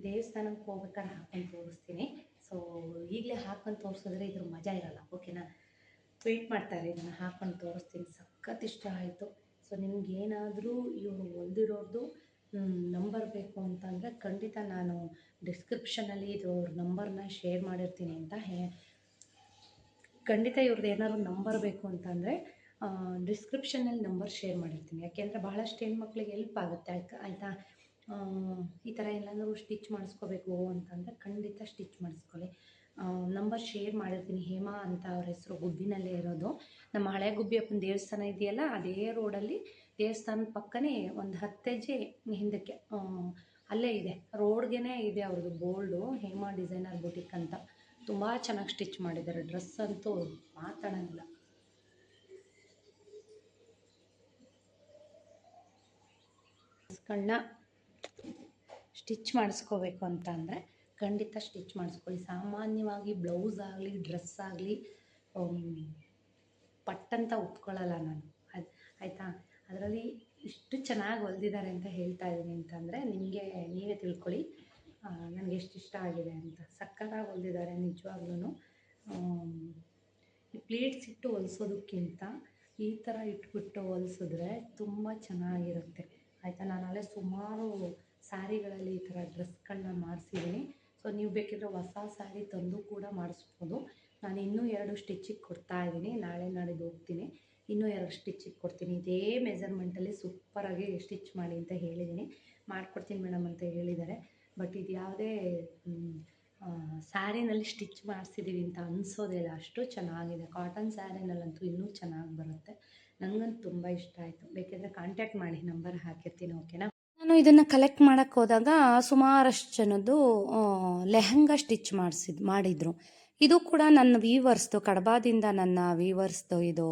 Speaker 3: ದೇವಸ್ಥಾನಕ್ಕೆ ಹೋಗ್ಬೇಕಾದ್ರೆ ಹಾಕೊಂಡು ತೋರಿಸ್ತೀನಿ. ಸೊ ಈಗಲೇ ಹಾಕೊಂಡು ತೋರಿಸಿದ್ರೆ ಇದ್ರ ಮಜಾ ಇರೋಲ್ಲ, ಓಕೆನಾ. ವೆಯ್ಟ್ ಮಾಡ್ತಾರೆ, ಇದನ್ನು ಹಾಕೊಂಡು ತೋರಿಸ್ತೀನಿ. ಸಖತ್ ಇಷ್ಟ ಆಯಿತು. ಸೊ ನಿಮ್ಗೇನಾದರೂ ಇವರು ಹೊಲ್ದಿರೋದು ನಂಬರ್ ಬೇಕು ಅಂತಂದರೆ ಖಂಡಿತ ನಾನು ಡಿಸ್ಕ್ರಿಪ್ಷನಲ್ಲಿ ಇದು ಅವ್ರ ನಂಬರ್ನ ಶೇರ್ ಮಾಡಿರ್ತೀನಿ ಅಂತ ಖಂಡಿತ ಇವ್ರದ್ದು ಏನಾದ್ರು ನಂಬರ್ ಬೇಕು ಅಂತಂದರೆ ಡಿಸ್ಕ್ರಿಪ್ಷನಲ್ಲಿ ನಂಬರ್ ಶೇರ್ ಮಾಡಿರ್ತೀನಿ. ಯಾಕೆಂದರೆ ಭಾಳಷ್ಟು ಹೆಣ್ಮಕ್ಳಿಗೆ ಹೆಲ್ಪ್ ಆಗುತ್ತೆ, ಆಯಿತಾ. ಈ ಥರ ಎಲ್ಲಾದರೂ ಸ್ಟಿಚ್ ಮಾಡಿಸ್ಕೋಬೇಕು ಅಂತಂದರೆ ಖಂಡಿತ ಸ್ಟಿಚ್ ಮಾಡಿಸ್ಕೊಳ್ಳಿ. ನಂಬರ್ ಶೇರ್ ಮಾಡಿರ್ತೀನಿ. ಹೇಮಾ ಅಂತ ಅವ್ರ ಹೆಸರು, ಗುಬ್ಬಿನಲ್ಲೇ ಇರೋದು. ನಮ್ಮ ಹಳೆ ಗುಬ್ಬಿಯಪ್ಪನ ದೇವಸ್ಥಾನ ಇದೆಯಲ್ಲ, ಅದೇ ರೋಡಲ್ಲಿ ದೇವಸ್ಥಾನದ ಪಕ್ಕನೇ ಒಂದು 10 ಹೆಜ್ಜೆ ಹಿಂದಕ್ಕೆ ಅಲ್ಲೇ ಇದೆ, ರೋಡ್ಗೆ ಇದೆ ಅವ್ರದ್ದು ಬೋರ್ಡು, ಹೇಮಾ ಡಿಸೈನರ್ ಬೊಟಿಕ್ ಅಂತ. ತುಂಬ ಚೆನ್ನಾಗಿ ಸ್ಟಿಚ್ ಮಾಡಿದ್ದಾರೆ. ಡ್ರೆಸ್ ಅಂತೂ ಮಾತಾಡೋಂಗಿಲ್ಲ. ಡ್ರೆಸ್ಗಳನ್ನ ಸ್ಟಿಚ್ ಮಾಡಿಸ್ಕೋಬೇಕು ಅಂತ ಅಂದರೆ ಖಂಡಿತ ಸ್ಟಿಚ್ ಮಾಡಿಸ್ಕೊಳ್ಳಿ. ಸಾಮಾನ್ಯವಾಗಿ ಬ್ಲೌಸ್ ಆಗಲಿ ಡ್ರೆಸ್ ಆಗಲಿ ಪಟ್ಟಂತ ಒಪ್ಕೊಳ್ಳಲ್ಲ ನಾನು. ಆಯಿತಾ, ಅದರಲ್ಲಿ ಇಷ್ಟು ಚೆನ್ನಾಗಿ ಹೊಲ್ದಿದ್ದಾರೆ ಅಂತ ಹೇಳ್ತಾ ಇದ್ದೀನಿ ಅಂತಂದರೆ ನಿಮಗೆ ನೀವೇ ತಿಳ್ಕೊಳ್ಳಿ ನನಗೆ ಎಷ್ಟು ಇಷ್ಟ ಆಗಿದೆ ಅಂತ. ಸಕ್ಕತ್ತಾಗಿ ಹೊಲ್ದಿದ್ದಾರೆ ನಿಜವಾಗ್ಲೂ. ಈ ಪ್ಲೇಟ್ಸ್ ಇಟ್ಟು ಹೊಲಿಸೋದಕ್ಕಿಂತ ಈ ಥರ ಇಟ್ಬಿಟ್ಟು ಹೊಲಿಸಿದ್ರೆ ತುಂಬ ಚೆನ್ನಾಗಿರುತ್ತೆ. ಆಯಿತಾ, ನಾನು ಅಲ್ಲೇ ಸುಮಾರು ಸ್ಯಾರಿಗಳಲ್ಲಿ ಈ ಥರ ಡ್ರೆಸ್ಗಳನ್ನ ಮಾಡಿಸಿದ್ದೀನಿ. ಸೊ ನೀವು ಬೇಕಿದ್ರೆ ಹೊಸ ಸ್ಯಾರಿ ತಂದು ಕೂಡ ಮಾಡಿಸ್ಬೋದು. ನಾನು ಇನ್ನೂ 2 ಸ್ಟಿಚಿಗೆ ಕೊಡ್ತಾಯಿದ್ದೀನಿ. ನಾಳೆ ನಾಡಿದ್ದು ಹೋಗ್ತೀನಿ, ಇನ್ನೂ 2 ಸ್ಟಿಚಿಗೆ ಕೊಡ್ತೀನಿ. ಇದೇ ಮೆಜರ್ಮೆಂಟಲ್ಲಿ ಸೂಪರಾಗಿ ಸ್ಟಿಚ್ ಮಾಡಿ ಅಂತ ಹೇಳಿದ್ದೀನಿ. ಮಾಡಿಕೊಡ್ತೀನಿ ಮೇಡಮ್ ಅಂತ ಹೇಳಿದ್ದಾರೆ. ಬಟ್ ಇದು ಯಾವುದೇ ಸ್ಯಾರಿನಲ್ಲಿ ಸ್ಟಿಚ್ ಮಾಡಿಸಿದ್ದೀವಿ ಅಂತ ಅನಿಸೋದಿಲ್ಲ, ಅಷ್ಟು ಚೆನ್ನಾಗಿದೆ. ಕಾಟನ್ ಸ್ಯಾರಿನಲ್ಲಂತೂ ಇನ್ನೂ ಚೆನ್ನಾಗಿ ಬರುತ್ತೆ. ನನಗಂತೂ ತುಂಬ ಇಷ್ಟ ಆಯಿತು. ಬೇಕಿದ್ರೆ ಕಾಂಟ್ಯಾಕ್ಟ್ ಮಾಡಿ, ನಂಬರ್ ಹಾಕಿರ್ತೀನಿ. ಓಕೆನಾ?
Speaker 1: ನಾನು ಇದನ್ನು ಕಲೆಕ್ಟ್ ಮಾಡೋಕ್ಕೆ ಹೋದಾಗ ಸುಮಾರಷ್ಟು ಜನದ್ದು ಲೆಹಂಗಾ ಸ್ಟಿಚ್ ಮಾಡಿದರು. ಇದು ಕೂಡ ನನ್ನ ವೀವರ್ಸ್ದು, ಕಡಬದಿಂದ ನನ್ನ ವೀವರ್ಸ್ದು ಇದು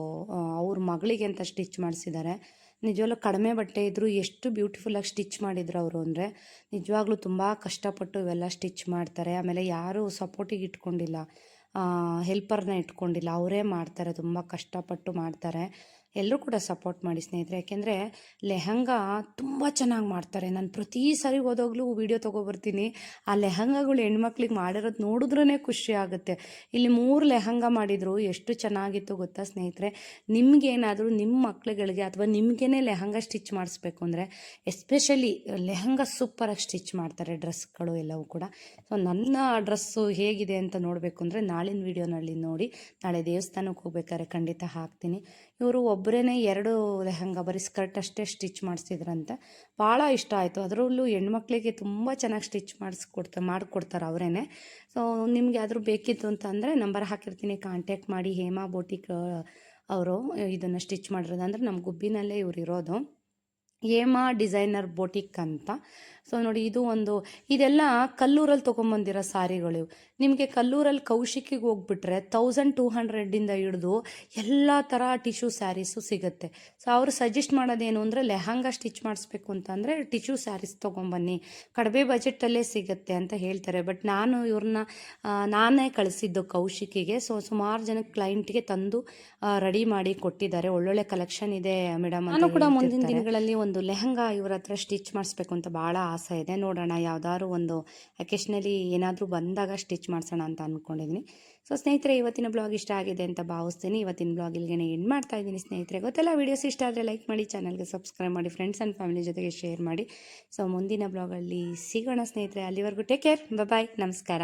Speaker 1: ಅವ್ರ ಮಗಳಿಗೆ ಅಂತ ಸ್ಟಿಚ್ ಮಾಡಿಸಿದ್ದಾರೆ. ನಿಜವಾಗ್ಲೂ ಕಡಿಮೆ ಬಟ್ಟೆ ಇದ್ದರೂ ಎಷ್ಟು ಬ್ಯೂಟಿಫುಲ್ಲಾಗಿ ಸ್ಟಿಚ್ ಮಾಡಿದ್ರು ಅವರು ಅಂದರೆ ನಿಜವಾಗ್ಲೂ ತುಂಬ ಕಷ್ಟಪಟ್ಟು ಇವೆಲ್ಲ ಸ್ಟಿಚ್ ಮಾಡ್ತಾರೆ. ಆಮೇಲೆ ಯಾರೂ ಸಪೋರ್ಟಿಗೆ ಇಟ್ಕೊಂಡಿಲ್ಲ, ಹೆಲ್ಪರ್ನ ಇಟ್ಕೊಂಡಿಲ್ಲ, ಅವರೇ ಮಾಡ್ತಾರೆ, ತುಂಬ ಕಷ್ಟಪಟ್ಟು ಮಾಡ್ತಾರೆ. ಎಲ್ಲರೂ ಕೂಡ ಸಪೋರ್ಟ್ ಮಾಡಿ ಸ್ನೇಹಿತರೆ. ಯಾಕೆಂದರೆ ಲೆಹಂಗಾ ತುಂಬ ಚೆನ್ನಾಗಿ ಮಾಡ್ತಾರೆ. ನಾನು ಪ್ರತಿ ಸಾರಿ ಹೋದಾಗಲೂ ವೀಡಿಯೋ ತೊಗೊಬರ್ತೀನಿ. ಆ ಲೆಹಂಗಾಗಳು ಹೆಣ್ಮಕ್ಳಿಗೆ ಮಾಡಿರೋದು ನೋಡಿದ್ರೇ ಖುಷಿ ಆಗುತ್ತೆ. ಇಲ್ಲಿ 3 ಲೆಹಂಗಾ ಮಾಡಿದರು, ಎಷ್ಟು ಚೆನ್ನಾಗಿತ್ತು ಗೊತ್ತಾ ಸ್ನೇಹಿತರೆ. ನಿಮಗೇನಾದರೂ ನಿಮ್ಮ ಮಕ್ಳುಗಳಿಗೆ ಅಥವಾ ನಿಮಗೇನೆ ಲೆಹಂಗಾ ಸ್ಟಿಚ್ ಮಾಡಿಸ್ಬೇಕು ಅಂದರೆ ಎಸ್ಪೆಷಲಿ ಲೆಹಂಗಾ ಸೂಪರಾಗಿ ಸ್ಟಿಚ್ ಮಾಡ್ತಾರೆ, ಡ್ರೆಸ್ಗಳು ಎಲ್ಲವೂ ಕೂಡ. ಸೊ ನನ್ನ ಡ್ರೆಸ್ಸು ಹೇಗಿದೆ ಅಂತ ನೋಡಬೇಕು ಅಂದರೆ ನಾಳಿನ ವೀಡಿಯೋನಲ್ಲಿ ನೋಡಿ. ನಾಳೆ ದೇವಸ್ಥಾನಕ್ಕೆ ಹೋಗ್ಬೇಕಾದ್ರೆ ಖಂಡಿತ ಹಾಕ್ತೀನಿ. ಇವರು ಒಬ್ಬರೇ 2 ಲೆಹಂಗಾ ಬರೀ ಸ್ಕರ್ಟ್ ಅಷ್ಟೇ ಸ್ಟಿಚ್ ಮಾಡಿಸಿದ್ರಂತೆ. ಭಾಳ ಇಷ್ಟ ಆಯಿತು. ಅದರಲ್ಲೂ ಹೆಣ್ಮಕ್ಳಿಗೆ ತುಂಬ ಚೆನ್ನಾಗಿ ಸ್ಟಿಚ್ ಮಾಡಿಕೊಡ್ತಾರೆ ಅವರೇ. ಸೊ ನಿಮ್ಗೆ ಯಾವ್ದಾದ್ರು ಬೇಕಿತ್ತು ಅಂತ ಅಂದರೆ ನಂಬರ್ ಹಾಕಿರ್ತೀನಿ, ಕಾಂಟ್ಯಾಕ್ಟ್ ಮಾಡಿ. ಹೇಮಾ ಬೋಟಿಕ್ ಅವರು ಇದನ್ನು ಸ್ಟಿಚ್ ಮಾಡಿರೋದು. ಅಂದರೆ ನಮ್ಮ ಗುಬ್ಬಿನಲ್ಲೇ ಇವ್ರು ಇರೋದು, ಹೇಮಾ ಡಿಸೈನರ್ ಬೋಟಿಕ್ ಅಂತ. ಸೊ ನೋಡಿ, ಇದೆಲ್ಲ ಕಲ್ಲೂರಲ್ಲಿ ತೊಗೊಂಬಂದಿರೋ ಸಾರಿಗಳು. ನಿಮಗೆ ಕಲ್ಲೂರಲ್ಲಿ ಕೌಶಿಕಿಗೆ ಹೋಗ್ಬಿಟ್ರೆ 1200ಇಂದ ಹಿಡಿದು ಎಲ್ಲ ಥರ ಟಿಶ್ಯೂ ಸ್ಯಾರೀಸು ಸಿಗುತ್ತೆ. ಸೊ ಅವರು ಸಜೆಸ್ಟ್ ಮಾಡೋದೇನು ಅಂದರೆ ಲೆಹಂಗಾ ಸ್ಟಿಚ್ ಮಾಡಿಸ್ಬೇಕು ಅಂತಂದರೆ ಟಿಶ್ಯೂ ಸ್ಯಾರೀಸ್ ತೊಗೊಂಬನ್ನಿ, ಕಡಿಮೆ ಬಜೆಟಲ್ಲೇ ಸಿಗುತ್ತೆ ಅಂತ ಹೇಳ್ತಾರೆ. ಬಟ್ ನಾನು ನಾನೇ ಕಳಿಸಿದ್ದು ಕೌಶಿಕಿಗೆ. ಸೊ ಸುಮಾರು ಜನಕ್ಕೆ ಕ್ಲೈಂಟ್ಗೆ ತಂದು ರೆಡಿ ಮಾಡಿ ಕೊಟ್ಟಿದ್ದಾರೆ. ಒಳ್ಳೊಳ್ಳೆ ಕಲೆಕ್ಷನ್ ಇದೆ ಮೇಡಮ್. ನಾನು ಕೂಡ ಮುಂದಿನ ದಿನಗಳಲ್ಲಿ ಒಂದು ಲೆಹಂಗಾ ಇವ್ರ ಹತ್ರ ಸ್ಟಿಚ್ ಮಾಡಿಸ್ಬೇಕು ಅಂತ ಭಾಳ ಆಸೆ ಇದೆ. ನೋಡೋಣ, ಯಾವ್ದಾದ್ರು ಒಂದು ಅಕೇಶ್ನಲಿ ಏನಾದರೂ ಬಂದಾಗ ಸ್ಟಿಚ್ ಮಾಡಿಸೋಣ ಅಂತ ಅಂದ್ಕೊಂಡಿದ್ದೀನಿ. ಸೊ ಸ್ನೇಹಿತರೆ, ಇವತ್ತಿನ ಬ್ಲಾಗ್ ಇಷ್ಟ ಆಗಿದೆ ಅಂತ ಭಾವಿಸ್ತೀನಿ. ಇವತ್ತಿನ ಬ್ಲಾಗ್ ಇಲ್ಲಿಗೆ ಎಂಡ್ ಮಾಡ್ತಾ ಇದ್ದೀನಿ ಸ್ನೇಹಿತರೆ. ಗೊತ್ತೆಲ್ಲ, ವೀಡಿಯೋಸ್ ಇಷ್ಟ ಆದರೆ ಲೈಕ್ ಮಾಡಿ, ಚಾನಲ್ಗೆ ಸಬ್ಸ್ಕ್ರೈಬ್ ಮಾಡಿ, ಫ್ರೆಂಡ್ಸ್ ಆ್ಯಂಡ್ ಫ್ಯಾಮಿಲಿ ಜೊತೆಗೆ ಶೇರ್ ಮಾಡಿ. ಸೊ ಮುಂದಿನ ಬ್ಲಾಗಲ್ಲಿ ಸಿಗೋಣ ಸ್ನೇಹಿತರೆ. ಅಲ್ಲಿವರೆಗೂ ಟೇಕ್ ಕೇರ್, ಬಾಯ್, ನಮಸ್ಕಾರ.